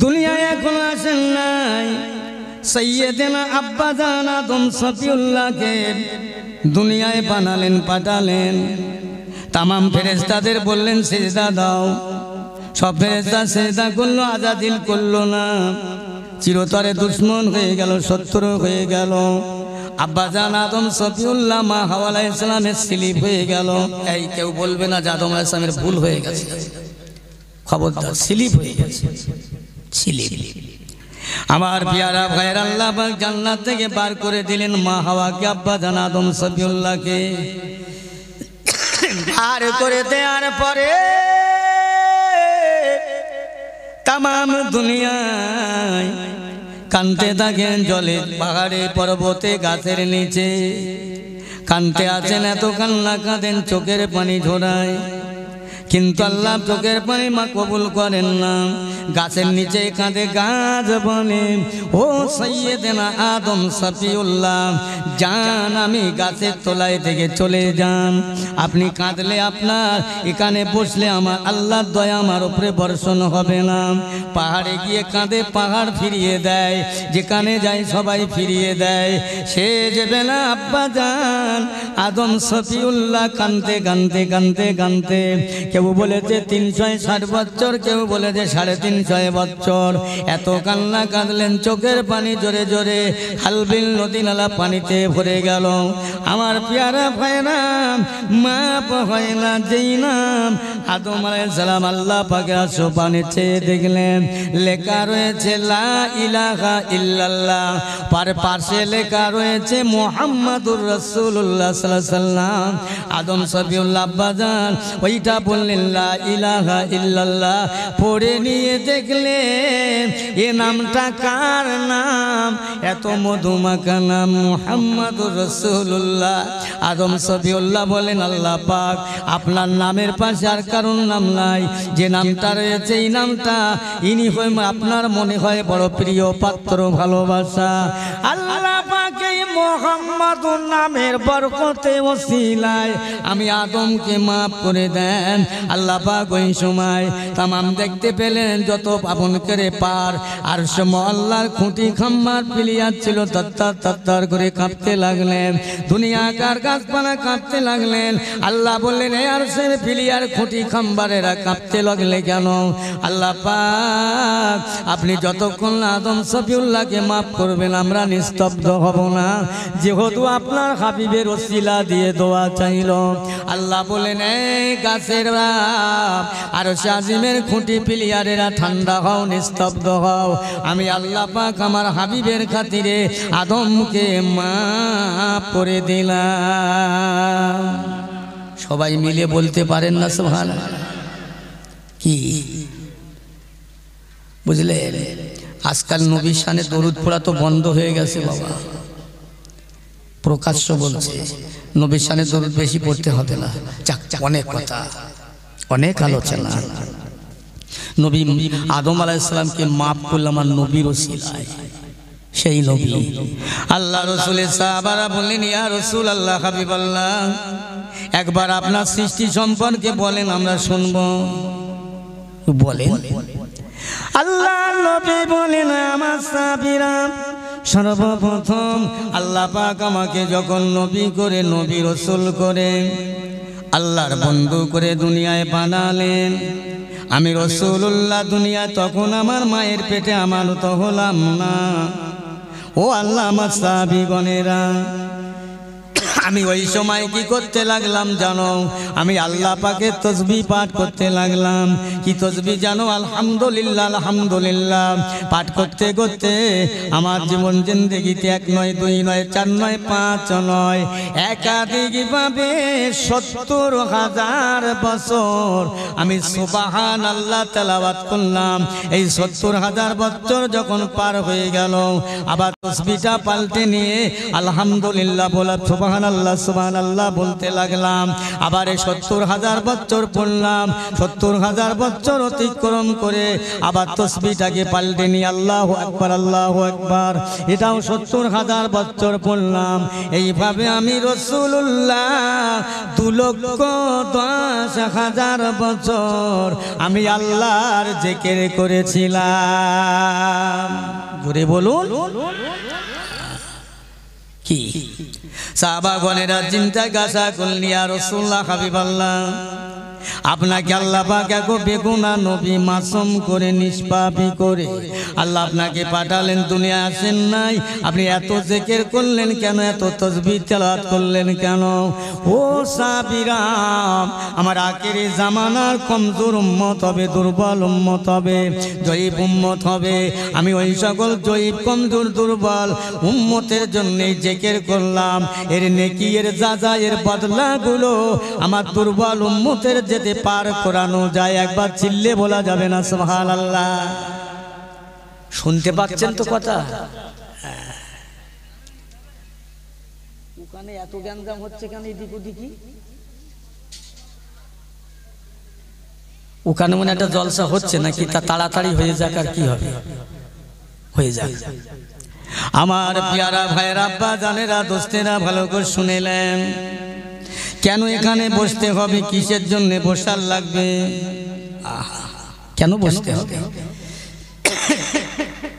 দুনিয়ায় এখনো আসেন নাই। সাইয়েদেনা আব্বাজান আদম সফিউল্লাহকে দুনিয়ায় বানালেন, পাঠালেন। তামাম ফেরেশতাদের বললেন সিজদা দাও, সব ফেরেশতা সিজদা করলো, আজাদিল করলো না। চিরতরে দুশ্মন হয়ে গেল, শত্রু হয়ে গেল। আব্বাজান আদম সফিউল্লাহ, মা হাওয়া আলাইহিস সালামের স্লিপ হয়ে গেল। এই কেউ বলবে না যে আদম আলাইহিস সালামের ভুল হয়ে গেছে, খবরদার, স্লিপ হয়ে গেছে, স্লিপ। আমার পেয়ারা ভাইয়ের, আল্লাহ পাক জান্নাত থেকে বার করে দিলেন মা হাওয়াকে, আব্বাজান আদম সফিউল্লাহকে বার করে দেওয়ার পরে তামাম দুনিয়ায় কানতে থাকেন, জলে, পাহাড়ে, পর্বতে, গাছের নিচে কানতে আছেন। এত কান্না কাঁদেন, চোখের পানি ঝরায়, কিন্তু আল্লাহ চোখের পানি মা কবুল করেন না। গাছের নিচে কাঁদে, গাছ বলে, ও সাইয়েদেনা আদম সফিউল্লাহ, যান, আমি গাছের তলায় থেকে চলে যান। আপনি কাঁদলে, আপনার এখানে বসলে আমার আল্লাহর দয়া আমার উপরে বর্ষণ হবে না। পাহাড়ে গিয়ে কাঁদে, পাহাড় ফিরিয়ে দেয়, যেখানে যায় সবাই ফিরিয়ে দেয়। সে যে বেলা আব্বা যান আদম সফিউল্লাহ কাঁদতে কাঁদতে কাঁদতে কাঁদতে, কেউ বলেছে 360 বছর, কেউ বলেছে 350 বছর। এত কান্না কাঁদলেন, চোখের পানি জোরে জোরে খালবিল নদী নালা পানিতে ভরে গেল। আমার পেয়ারা ভাইরা, মাপ হয় না যেই নাম আদম আলাইহিস সালাম আল্লাহ পাকের আসমানে চেয়ে দেখলেন, লেখা রয়েছে লা ইলাহা ইল্লাল্লাহ, পাশে লেখা রয়েছে মুহাম্মাদুর রাসূলুল্লাহ সাল্লাল্লাহু আলাইহি ওয়াসাল্লাম। আদম সফিউল্লাহ আব্বাজান ওইটা বললেন লা ইলাহা ইল্লাল্লাহ, পড়ে নিয়ে দেখলেন এ নামটা কার নাম, এত মধুমাখা নাম মুহাম্মাদুর রাসূলুল্লাহ। আদম সফিউল্লাহ বলেন আল্লাহ পাক আপনার নামের পাশে আর কারণ নাম নাই, যে নামটা রয়েছে এই নামটা ইনি হয় আপনার মনে হয় বড় প্রিয় পাত্র ভালোবাসা। আল্লাহ পাক এই মুহাম্মাদুর নামের বরকতে ওসিলায় আমি আদমকে মাফ করে দেন। আল্লাহ পাক ওই সময় তামাম দেখতে পেলেন যত পাবন করে পার আর আল্লাহর খুঁটি খাম্বার পিলিয়ার ছিল তত্তার তত্তার করে কাঁপতে লাগলেন, দুনিয়াকার গাছপালা কাঁপতে লাগলেন। আল্লাহ বললেন এ আরশের পিলিয়ার খুঁটি খাম্বারেরা কাঁপতে লাগলে কেন? আল্লাহ পাক আপনি যতক্ষণ আদম সফিউল্লাহকে মাফ করবেন আমরা নিস্তব্ধ হব না, যেহেতু আপনার হাবিবের ওসিলা দিয়ে দোয়া চাইল। আল্লাহ বলেন এই গাছের আরশে আজিমের খুঁটি পিলিয়ারেরা ঠান্ডা হও, নিস্তব্ধ হও, আমি আল্লাহ পাক আমার হাবিবের খাতিরে আদমকে মাফ করে দিলাম। সবাই মিলে বলতে পারেন না সুবহানাল্লাহ? কি বুঝলেন? আজকাল নবীর শানে দরুদ পড়া তো বন্ধ হয়ে গেছে বাবা, প্রকাশ্য বলছে নবীর শানে দরুদ বেশি পড়তে হবে না। অনেক কথা, অনেক আলোচনা। নবী আদম আলাইহিস সালামকে মাফ করলাম আর নবীর ওসিলায়, সেই নবী আল্লাহ রাসূলের সাহাবারা বললেন ইয়া রাসূলুল্লাহ হাবিবাল্লাহ একবার আপনার সৃষ্টি সম্পর্কে বলেন আমরা শুনব। বলেন। আল্লাহ নবী বলেন আমার সাহাবীরা সর্বপ্রথম আল্লাহ পাক আমাকে যখন নবী করে নবী রাসূল করে আল্লাহর বন্ধু করে দুনিয়ায় বানালেন, আমি রাসূলুল্লাহ দুনিয়া তখন আমার মায়ের পেটে আমানত হলাম না। ও আল্লাহ আমার সাহাবীগণেরা আমি ওই সময় কি করতে লাগলাম জানো? আমি আল্লাহ পাকের তাসবিহ পাঠ করতে লাগলাম। কি তাসবিহ জানো? আলহামদুলিল্লাহ আলহামদুলিল্লাহ পাঠ করতে করতে আমার জীবন জিন্দেগিতে 1 নয় 2 নয় 4 নয় 5 নয় একাধিকভাবে 70,000 বছর আমি সুবহানাল্লাহ তেলাওয়াত করলাম। এই 70,000 বছর যখন পার হয়ে গেল আবার তাসবিহটা পাল্টে নিয়ে আলহামদুলিল্লাহ বলা সুবহানাল্লাহ সুবহানাল্লাহ বলতে লাগলাম। আবার 70,000 বছর পড়লাম, 70,000 বছর অতিক্রম করে আবার তাসবিহটাকে পাল্টে নিয়ে আল্লাহু আকবার আল্লাহু আকবার, এটাও 70,000 বছর পড়লাম। এইভাবে আমি রাসূলুল্লাহ 2,10,000 বছর আমি আল্লাহর জিকির করেছিলাম। জোরে বলুন। কি সাহাবাগণেরা চিন্তা গাছা করলেন ইয়া রাসূলুল্লাহ হাবিবাল্লাহ আপনাকে আল্লাহ পাক এক বেগুনা নবী মাসুম করে নিষ্পাপী করে আল্লাহ আপনাকে পাঠালেন, দুনিয়া আসেন নাই, আপনি এত জিকির করলেন কেন? এত তাসবিহ তেলাওয়াত করলেন কেন? ও সাহাবীরা আমার আখিরি জামানার কমজোর উম্মত হবে, দুর্বল উম্মত হবে, জয়ীফ উম্মত হবে। আমি ওই সকল জয়ীফ কমজোর দুর্বল উম্মতের জন্য জিকির করলাম। এর নেকি এর যাজা এর বদলাগুলো আমার দুর্বল উম্মতের যেতে পার করানো যায়। একবার চিল্লে বলা যাবে না সুবহানাল্লাহ? শুনতে পাচ্ছেন তো কথা? ওখানে এত গ্যাঞ্জাম হচ্ছে কেন এদিক ওদিকে? ওখানে মনে একটা জলসা হচ্ছে নাকি? তা তাড়াতাড়ি হয়ে যাক আর কি হবে, হয়ে যাক। আমার প্যারা ভাইরা আব্বা জানেরা দোস্তেরা ভালো করে শুনেলেন। কেন এখানে বসতে হবে? কিসের জন্য বসার লাগবে? কেন বসতে হবে?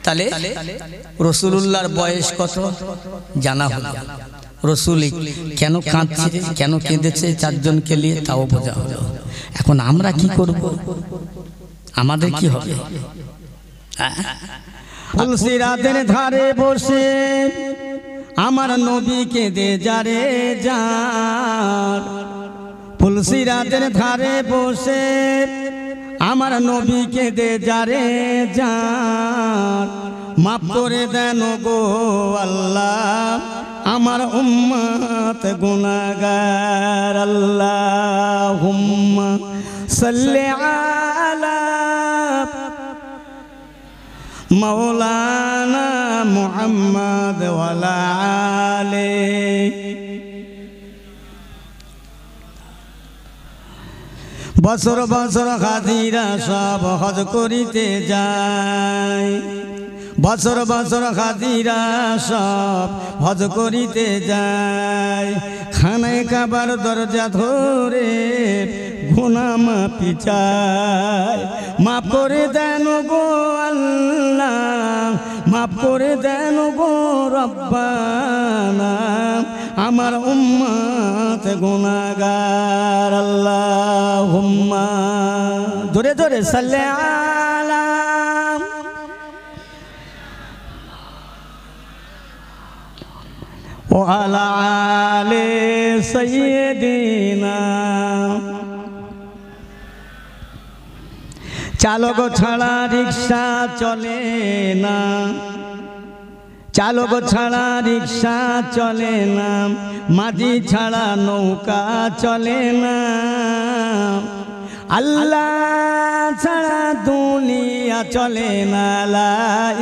তাহলে রাসূলুল্লাহর বয়স কত জানা হলো, রাসূল কেন কাঁদছে কেন কেঁদেছে 4 জনকে নিয়ে তাও বোঝা হলো। এখন আমরা কি করব? আমাদের কি হবে? ফুলসিরাতের ধারে বসে আমার নবীকে দে যারে যার, ফুলসিরাতের ধারে বসে আমার নবীকে দে যারে যার, মাফ করে দেন গো আল্লাহ আমার উম্মত গুনাহগার। আল্লাহুম্মা সাল্লি আলা মাওলানা মুহাম্মদ ওয়া আলা আলিহি। বছর বছর হাজিরা সব হজ করিতে যায়, বছর বছর হাজিরা সব হজ করিতে যায়। খানায় কাবার দরজা ধরে গুনাহ মাফি চায়। মাফ করে দেন গো আল্লাহ, মাফ করে দেন গো রব্বানা, আমার উম্মত গুনাহগার। আল্লাহুম্মা ধরে ধরে সাল্লি আলা ওয়া আলা আলি সাইয়্যিদিনা। চালক ছাড়া রিক্সা চলে না, চালক ছাড়া রিক্সা চলে না, মাঝি ছাড়া নৌকা চলে না, আল্লাহ ছাড়া দুনিয়া চলে না। লা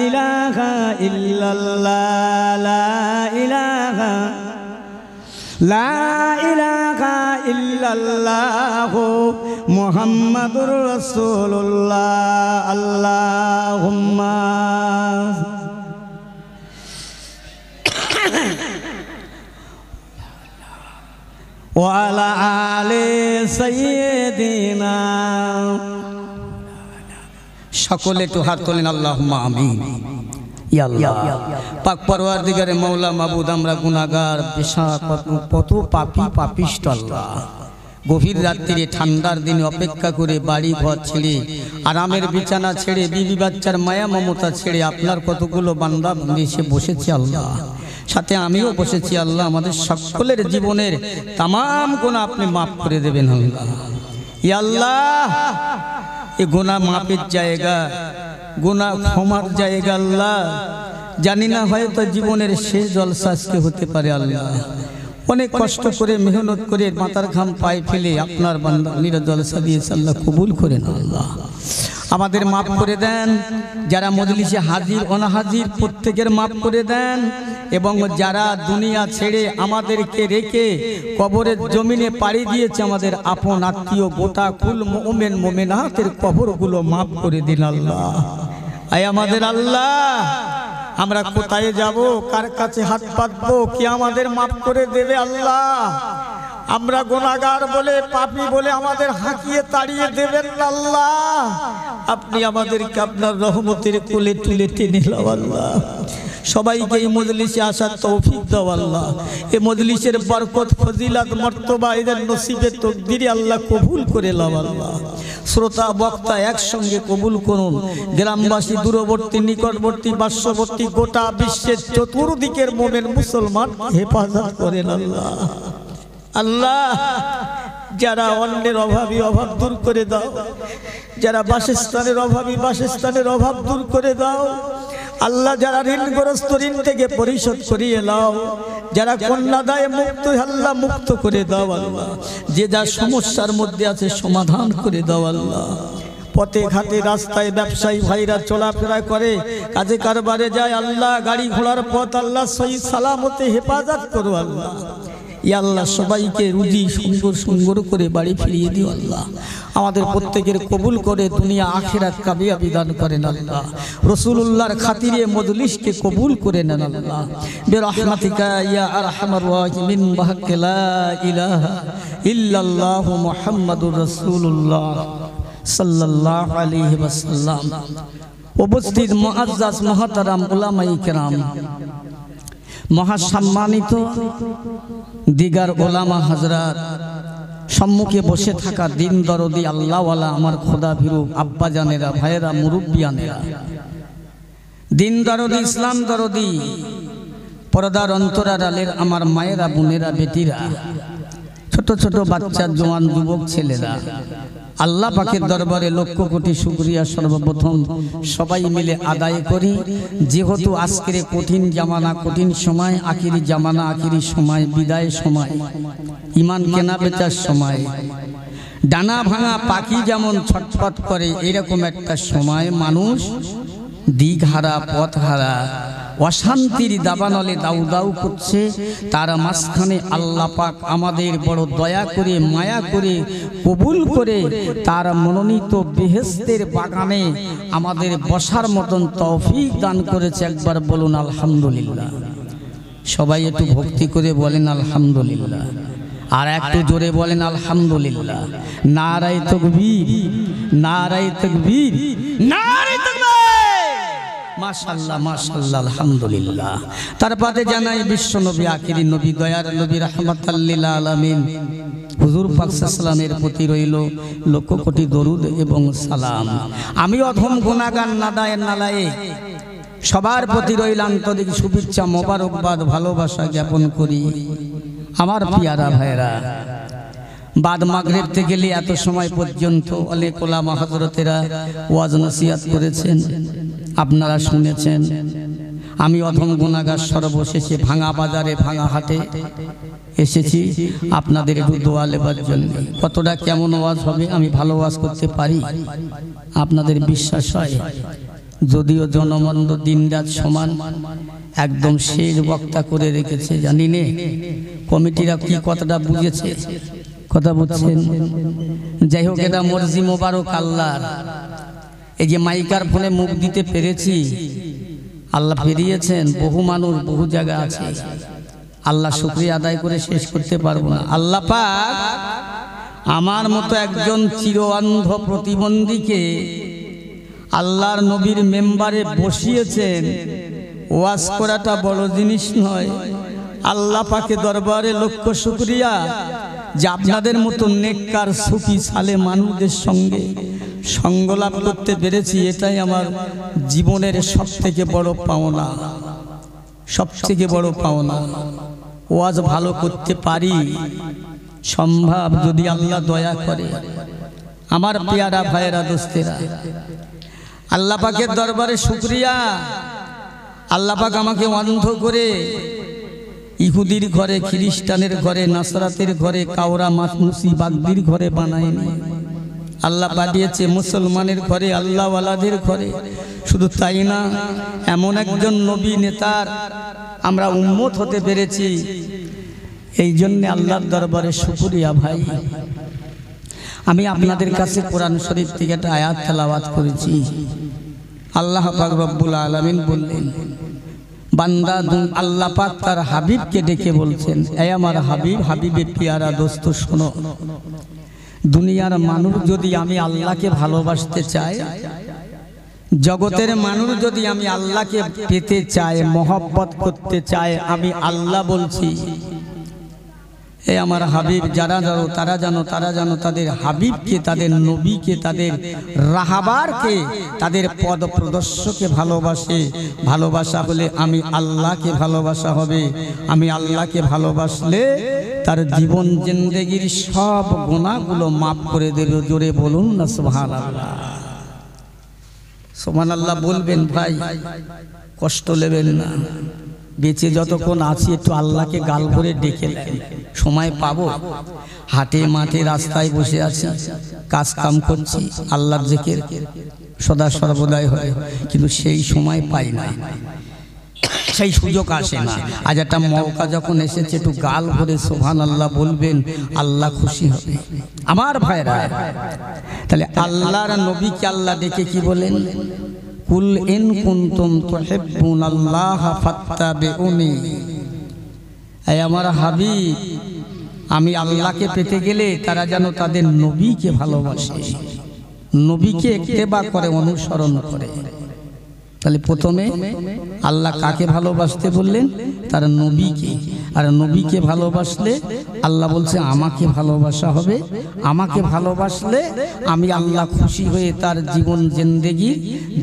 ইলাহা ইল্লাল্লাহ, লা ইলাহা, লা ইলাহা ইল্লাল্লাহ মুহাম্মাদুর রাসূলুল্লাহ। আল্লাহুম্মা ওয়া আলা আলি সাইয়্যিদিনা। সকলে একটু হাত তোলেন, আল্লাহুম্মা আমিন। ইয়া আল্লাহ পাক পরওয়ারদিগারে মাওলা মাবুদ, আমরা গুনাহগার, কত পাপী পাপিষ্ট আল্লাহ। গভীর রাত্রিরে ঠান্ডার দিনে অপেক্ষা করে বাড়ি ঘর ছেড়ে, আরামের বিছানা ছেড়ে, বিবি বাচ্চার মায়া মমতা ছেড়ে আপনার কতগুলো বান্দা এসে বসেছে আল্লাহ, সাথে আমিও বসেছি আল্লাহ। আমাদের সকলের জীবনের তামাম গুনাহ আপনি মাফ করে দেবেন আল্লাহ। ইয়া আল্লাহ এই গুনাহ মাফের জায়গা, গুনাহ ক্ষমার জায়গা আল্লাহ। জানি না হয়তো জীবনের শেষ জলসা আজকে হতে পারে আল্লাহ। অনেক কষ্ট করে মেহনত করে মাথার ঘাম পায়ে ফেলে আপনার বান্দা নিরা জলসা দিয়েছে আল্লাহ, কবুল করেন আল্লাহ। আমাদের মাফ করে দেন, যারা মজলিসে হাজির অনাহাজির প্রত্যেকের মাফ করে দেন, এবং যারা দুনিয়া ছেড়ে আমাদেরকে রেখে কবরের জমিনে পাড়ি দিয়েছে আমাদের আপন আত্মীয়, গোটা কুল মুমিন মুমিনাতের কবরগুলো মাফ করে দিন আল্লাহ। আয় আমাদের আল্লাহ, আমরা কোথায় যাব, কার কাছে হাত পাতবো, কি আমাদের মাফ করে দেবে আল্লাহ? আমরা গুনাহগার বলে, পাপী বলে আমাদের হাঁকিয়ে তাড়িয়ে দেবেন না আল্লাহ। আপনি আমাদেরকে আপনার রহমতের কোলে তুলে টেনে নাও আল্লাহ। সবাইকে এই মজলিসে আসার তৌফিক দাও আল্লাহ। এই মজলিসের বরকত, ফজিলত, মর্তবা এদের নসিবে তকদিরে আল্লাহ কবুল করে নাও আল্লাহ। শ্রোতা বক্তা একসঙ্গে কবুল করুন। গ্রামবাসী, দূরবর্তী, নিকটবর্তী, পার্শ্ববর্তী, গোটা বিশ্বের চতুর্দিকের মুমিন মুসলমান হেফাজত করেন আল্লাহ। আল্লাহ যারা অন্যের অভাবী অভাব দূর করে দাও, যারা বাসস্থানের অভাবী বাসস্থানের অভাব দূর করে দাও আল্লাহ। যারা ঋণগ্রস্ত ঋণ থেকে পরিশোধ করিয়ে নাও, যারা কন্যাদায়ে মুক্ত আল্লাহ মুক্ত করে দাও আল্লাহ। যে যা সমস্যার মধ্যে আছে সমাধান করে দাও আল্লাহ। পথে ঘাটে রাস্তায় ব্যবসায়ী ভাইরা চলাফেরা করে, কাজে কারবারে যায় আল্লাহ, গাড়ি ঘোড়ার পথ আল্লাহ সহি সালামতে হেফাজত করো আল্লাহ। ইয়া আল্লাহ সবাইকে রুজি সুন্দর সুন্দর করে বাড়ি ফিরিয়ে দিও আল্লাহ। আমাদের প্রত্যেকের কবুল করে দুনিয়া আখিরাত কামিয়াবি দান করেন আল্লাহ। রাসূলুল্লাহর খাতিরে মজলিসকে কবুল করে নেন আল্লাহ। বিরহমাতিকা ইয়া আরহামার রাহিমিন, বিহাক্কি লা ইলাহা ইল্লাল্লাহু মুহাম্মাদুর রাসূলুল্লাহ সাল্লাল্লাহু আলাইহি ওয়াসাল্লাম। উপস্থিত মুআজ্জাজ মুহতারাম উলামায়ে কেরাম, মহাসম্মানিত দিগার ওলামা হযরত, সম্মুখে বসে থাকা দিন দরদি আল্লাহওয়ালা আমার খোদা ভীরু আব্বা জানেরা, ভাইয়েরা, মুরব্বিয়ানেরা, দিন দরদি, ইসলাম দরদি, পর্দার অন্তরালের আমার মায়েরা, বোনেরা, বেটিরা, ছোট ছোট বাচ্চা, জওয়ান, যুবক, ছেলেরা, আল্লাহ পাকের দরবারে লক্ষ কোটি শুকরিয়া সর্বপ্রথম সবাই মিলে আদায় করি। যেহেতু আজকের কঠিন জামানা, কঠিন সময়, আখিরি জামানা, আখিরি সময়, বিদায় সময়, ইমান কেনা বেচার সময়, ডানা ভাঙা পাখি যেমন ছটফট করে, এরকম একটা সময় মানুষ দিকহারা, পথহারা, অশান্তির দাবানলে দাউ দাউ করছে। তার মাঝখানে আল্লাহ পাক আমাদের বড় দয়া করে, মায়া করে, কবুল করে তার মনোনীত বেহেশতের বাগানে আমাদের বসার মতন তৌফিক দান করেছে। একবার বলুন আলহামদুলিল্লাহ। সবাই একটু ভক্তি করে বলেন আলহামদুলিল্লাহ, আর একটু জোরে বলেন আলহামদুলিল্লাহ। নারায়ে তাকবীর, নারায়ে তাকবীর, নারায়ে তাকবীর। মাশাআল্লাহ, মাশাআল্লাহ, আলহামদুলিল্লাহ। তারপরে জানাই বিশ্ব নবী, আখিরি নবী, দয়ার নবী, রাহমাতাল লিল আলামিন হুজুর পাক সাল্লাল্লাহু আলাইহি প্রতি রইল লক্ষ কোটি দরুদ এবং সালাম। আমি অধম গুনাহগার, নাদায়ে নালায়ে সবার প্রতি রইল আন্তরিক শুভেচ্ছা, মোবারকবাদ, ভালোবাসা জ্ঞাপন করি। আমার পিয়ারা ভাইরা, বাদ মাগরিব থেকে গেলে এত সময় পর্যন্ত অনেক ওলামা হযরতেরা ওয়াজ নসিহত করেছেন, আপনারা শুনেছেন। আমি অধম গুনাহগার সর্বশেষে ভাঙা বাজারে, ভাঙা হাটে এসেছি আপনাদের একটু দোয়া লেবার জন্য। কতটা কেমন ওয়াজ হবে আমি ভালো ওয়াজ করতে পারি আপনাদের বিশ্বাস হয়? যদিও জনমন্দ দিন রাত সমান, একদম শেষ বক্তা করে রেখেছে। জানি নে কমিটিরা কি কতটা বুঝেছে, কথা বুঝছেন? যাই হোক, এটা মর্জি মোবারক আল্লাহর। এই যে মাইকার ফোনে মুখ দিতে পেরেছি, আল্লাহ ফিরিয়েছেন। বহু মানুষ বহু জায়গা আছে, আল্লাহ শুকরিয়া আদায় করে শেষ করতে পারবো না। আল্লাহ পাক আমার মতো একজন চিরঅন্ধ প্রতিবন্ধীকে আল্লাহর নবীর মেম্বারে বসিয়েছেন। ওয়াজ করাটা বড় জিনিস নয়। আল্লাহ পাকের দরবারে লক্ষ শুকরিয়া যে আপনাদের মতো নেককার সুফি সালে মানুষদের সঙ্গে সঙ্গলাভ করতে পেরেছি। এটাই আমার জীবনের সবথেকে বড় পাওনা, সবথেকে বড় পাওনা। ওয়াজ ভালো করতে পারি সম্ভব যদি আল্লাহ দয়া করে। আমার পেয়ারা ভাইয়েরা, দোস্তেরা, আল্লাহ পাকের দরবারে শুকরিয়া। আল্লাহ পাক আমাকে অন্ধ করে ইহুদির ঘরে, খ্রিস্টানের ঘরে, নাসরাতের ঘরে, কাওরা মাসমুসি বাগদির ঘরে বানায়নি। আল্লাহ পাঠিয়েছে মুসলমানের ঘরে, আল্লাহওয়ালাদের ঘরে। শুধু তাই না, এমন একজন নবী নেতার আমরা উম্মত হতে পেরেছি। এই জন্য আল্লাহর দরবারে শুকরিয়া ভাই। আমি আপনাদের কাছে কোরআন শরীফ থেকে একটা আয়াত তেলাওয়াত করেছি। আল্লাহ পাক রব্বুল আলামিন বললেন, বান্দা আল্লাহ পাক তার হাবিবকে ডেকে বলছেন, এ আমার হাবিব, হাবিবে পিয়ারা দোস্ত শোনো, দুনিয়ার মানুষ যদি আমি আল্লাহকে ভালোবাসতে চাই, জগতের মানুষ যদি আমি আল্লাহকে পেতে চাই, মহব্বত করতে চাই, আমি আল্লাহ বলছি, এ আমার হাবিব যারা জানো তারা জানো তাদের হাবিবকে, তাদের নবীকে, তাদের রাহাবারকে, তাদের পদ প্রদর্শকে ভালোবাসে। ভালোবাসা হলে আমি আল্লাহকে ভালোবাসা হবে। আমি আল্লাহকে ভালোবাসলে তার জীবন জিন্দেগির সব গুনাহগুলো মাফ করে দেবে। জোরে বলুন না সুবহানাল্লাহ। সুবহানাল্লাহ বলবেন ভাই, কষ্ট নেবেন না। বেঁচে যতক্ষণ আছি একটু আল্লাহকে গাল ভরে ডেকে নেন। সময় পাবো, হাটে মাঠে রাস্তায় বসে আছি, কাজ কাম করছি, আল্লাহর জিকির সদা সর্বদাই হয়, কিন্তু সেই সময় পাই না, সেই সুযোগ আসে না। আজ একটা মৌকা যখন এসেছে, একটু গাল ভরে সুবহানাল্লাহ বলবেন, আল্লাহ খুশি হবে। আমার ভাইরা, তাহলে আল্লাহর নবীকে আল্লাহ ডেকে কি বলেন? কুল ইন কুনতুম তুহিব্বুনাল্লাহ ফাত্তাবিউনি। এই আমার হাবিব, আমি আল্লাহকে পেতে গেলে তারা যেন তাদের নবীকে ভালোবাসে, নবীকে ইত্তেবা করে, অনুসরণ করে। তাহলে প্রথমে আল্লাহ কাকে ভালোবাসতে বললেন? তার নবীকে। আর নবীকে ভালোবাসলে আল্লাহ বলছে আমাকে ভালোবাসা হবে। আমাকে ভালোবাসলে আমি আল্লাহ খুশি হয়ে তার জীবন জিন্দেগি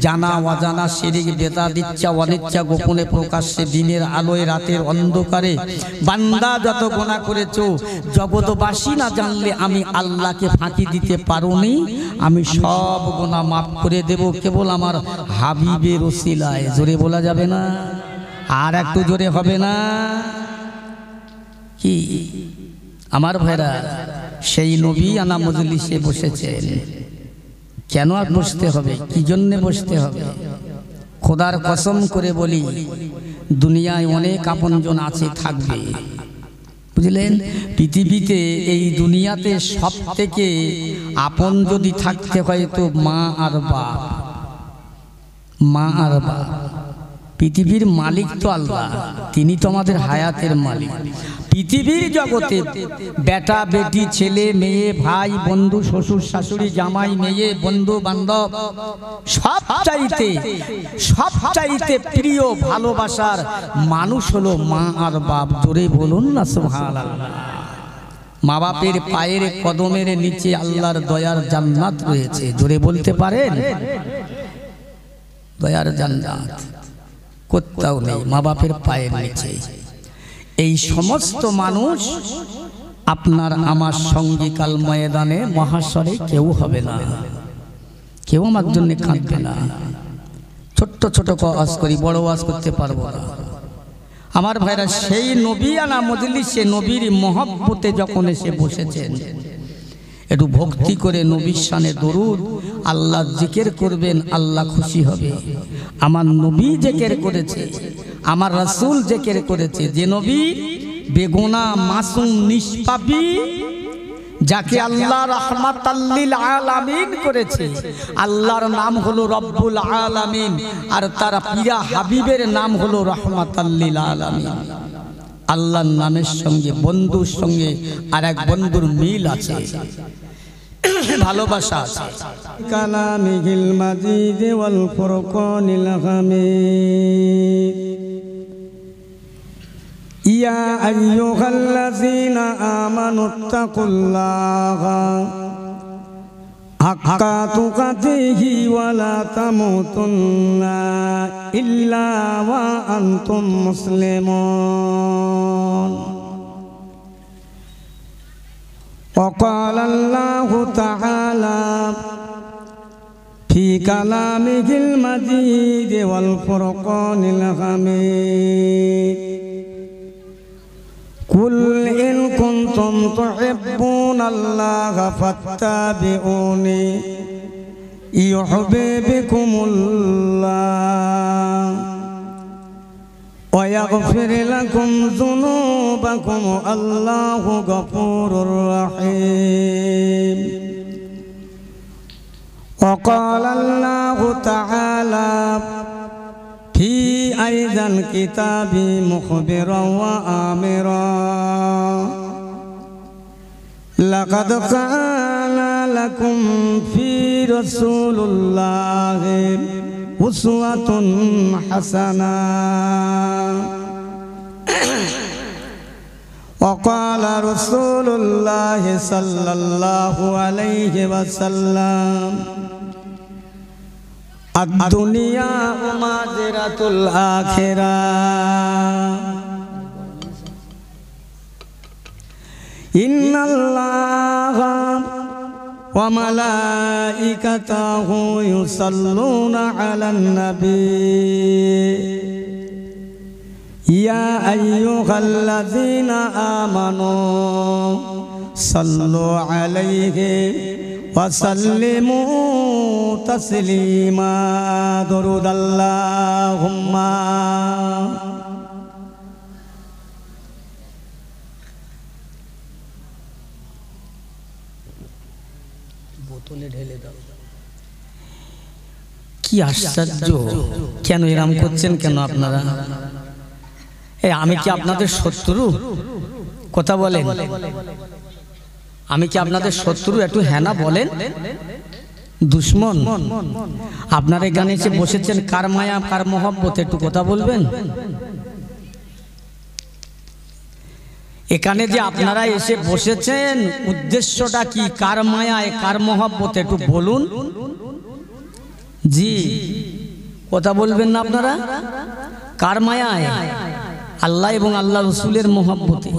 জানা অজানা, শিরক বেদাত, ইচ্ছা অনিচ্ছা, গোপনে প্রকাশ্যে, দিনের আলোয় রাতের অন্ধকারে, বান্দা যত গুনাহ করেছো জগৎবাসী না জানলে আমি আল্লাহকে ফাঁকি দিতে পারোনি। আমি সব গুনাহ মাফ করে দেব কেবল আমার হাবিবের ওসিলায়। জোরে বলা যাবে না? আর একটু জোরে হবে না কি আমার ভাইরা? সেই নবী আনা মজলিসে বসেছেন। কেন আর বসতে হবে, কি জন্যে বসতে হবে? খোদার কসম করে বলি, দুনিয়ায় অনেক আপনজন আছে, থাকবে, বুঝলেন? পৃথিবীতে এই দুনিয়াতে সব থেকে আপন যদি থাকতে হয় তো মা আর বাপ। মা আর বাপ। পৃথিবীর মালিক তো আল্লাহ, তিনি তো আমাদের হায়াতের মালিক। পৃথিবীর জগতে বেটা বেটি, ছেলে মেয়ে, ভাই বন্ধু, শ্বশুর শাশুড়ি, জামাই মেয়ে, বন্ধু বান্ধব, সবচাইতে প্রিয় ভালোবাসার মানুষ হলো মা আর বাপ। জোরে বলুন না সুবহানাল্লাহ। মা বাপের পায়ের কদমের নিচে আল্লাহর দয়ার জান্নাত রয়েছে। জোরে বলতে পারেন? দয়ার জান্নাত কোথাও নেই, মা বাপের পায়ের নিচে। এই সমস্ত মানুষ আপনার আমার সঙ্গী কাল ময়দানে মহাশরে কেউ হবে না, কেউ আমার জন্য কাঁদবে না। ছোট্ট ছোট ওয়াজ করি, বড় ওয়াজ করতে পারবো না। আমার ভাইরা, সেই নবী আনা মজলিসে নবীর মহব্বতে যখন এসে বসেছেন, একটু ভক্তি করে নবীর শানে দরুদ আল্লাহ জিকির করবেন, আল্লাহ খুশি হবে। আমার নবী জিকির করেছে, আমার রাসূল জিকির করেছে, যে নবী বেগুনা মাসুম নিষ্পাপী, যাকে আল্লাহ রাহমাতাল লিল আলামিন করেছে। আল্লাহর নাম হলো রব্বুল আলামিন, আর তার প্রিয় হাবিবের নাম হলো রাহমাতাল লিল আলামিন। আল্লাহর নামের সঙ্গে বন্ধুর সঙ্গে আর এক বন্ধুর মিল আছে, ভালোবাসা আছে। কালামিহিল মাজিদ ওয়াল ফুরকানিল হামিদ। ইয়া আইয়ুহাল্লাযীনা আমানুত্তাকুল্লাহা হাক্কা তুকাতিহি ওয়া লা তামুতুন্না ইল্লা ওয়া আনতুম মুসলিমুন। وقال الله تعالى في كلامه المجيد والفرقان الحميد: قل إن كنتم تحبون الله فاتبعوني يحببكم الله ويغفر لكم ذنوبكم الله غفور رحيم. وقال الله تعالى في أيضا كتاب مخبرا وآمرا: لقد كان لكم في رسول الله أسوة حسنة. وقال رسول الله صلى الله عليه وسلم: الدنيا مزرعة الآخرة. إن الله وملائكته يصلون على النبي يا أيها الذين آمنوا صلوا عليه وسلموا تسليما. درود اللهم ঢেলে দাও। কি আশ্চর্য! কেন এরকম করছেন কেন আপনারা? আমি কি আপনাদের শত্রু? কথা বলেন, আমি কি আপনাদের শত্রু? একটু হ্যাঁ না বলেন। দুশ্মন? আপনারা এখানে এসে বসেছেন কার মায়া কার মহব্বত, একটু কথা বলবেন। এখানে যে আপনারা এসে বসেছেন উদ্দেশ্যটা কি? কার মায়ায় কার মহব্বত, একটু বলুন। জি, কথা বলবেন না আপনারা? কার মায়ায়? আল্লাহ এবং আল্লাহ রসুলের মহব্বতে।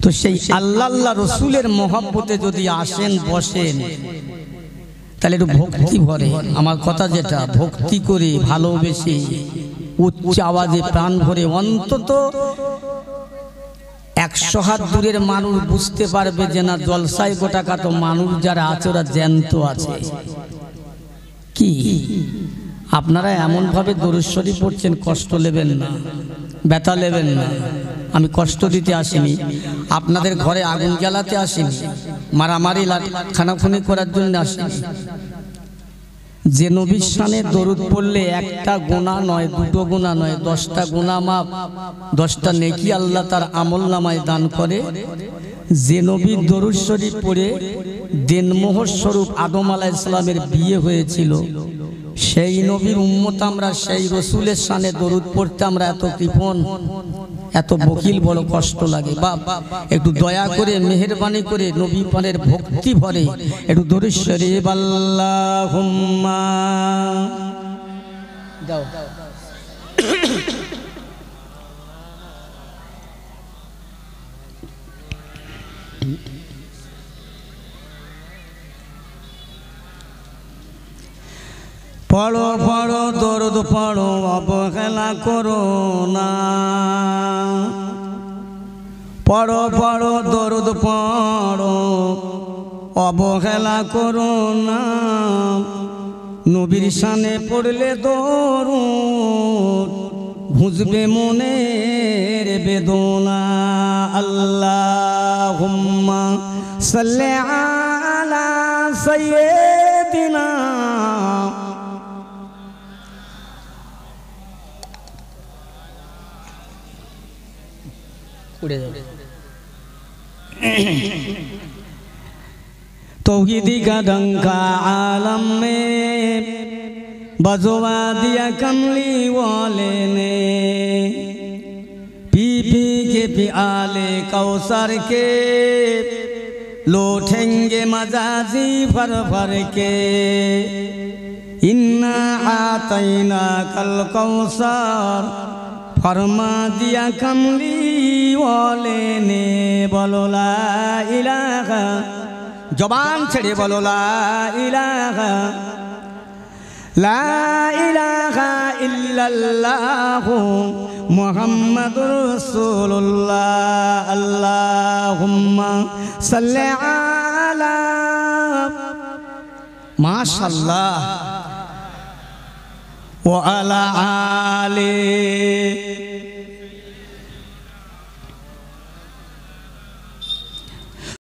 তো সেই আল্লাহ আল্লাহ রসুলের মহব্বতে যদি আসেন বসেন, তাহলে একটু ভক্তি ভরে, আমার কথা যেটা, ভক্তি করে ভালোবেসে উচ্চ আওয়াজে প্রাণ ভরে অন্তত 100 হাত দূরের মানুষ বুঝতে পারবে যে না জলসায় গোটাকাত মানুষ যারা আছে ওরা জ্যান্ত আছে। কি আপনারা এমন ভাবে দরুদ শরীফ পড়ছেন, কষ্ট নেবেন না, ব্যথা নেবেন না। আমি কষ্ট দিতে আসিনি, আপনাদের ঘরে আগুন জ্বালাতে আসিনি, মারামারি খানাখুনি করার জন্য আসিনি। যে নবীর শানে দরুদ পড়লে একটা গুনাহ নয়, দুটো গুনাহ নয়, 10টা গুনাহ মাফ, 10টা নেকি আল্লাহ তার আমলনামায় দান করে। যে নবীর দরুদ শরীফ পড়ে দেনমোহর স্বরূপ আদম আলাইহিস সালামের বিয়ে হয়েছিল, সেই নবীর উম্মত আমরা, সেই রসুলের শানে দরুদ পড়তে আমরা এত কৃপণ, এত বকিল, বড় কষ্ট লাগে। বাপ একটু দয়া করে মেহেরবানি করে নবী পানের ভক্তি ভরে একটু দরুদ শরীফ আল্লাহুম্মা দাও। পড়ো পড়ো দরুদ পড়ো, অবহেলা করো না। পড়ো পড়ো দরুদ পড়ো, অবহেলা করো না। নবীর শানে পড়লে দরুদ বুঝবে মনের বেদনা। আল্লাহুম্মা সাল্লি আলা সাইয়্যিদিনা तौहीदी का डंका आलम में बजवा दिया कमली वाले ने, पी पी के पियाले कौसर के लौटेंगे मजाजी भर भर के। इन्ना आतैना कल कौसर फरमा दिया कमली वाले ने। बोलो ला इलाहा, जबान छड़े बोलो ला इलाहा इल्लल्लाह मुहम्मदुर रसूलुल्लाह। अल्लाहुम्मा सल्ली अला, माशाअल्लाह, व अला आले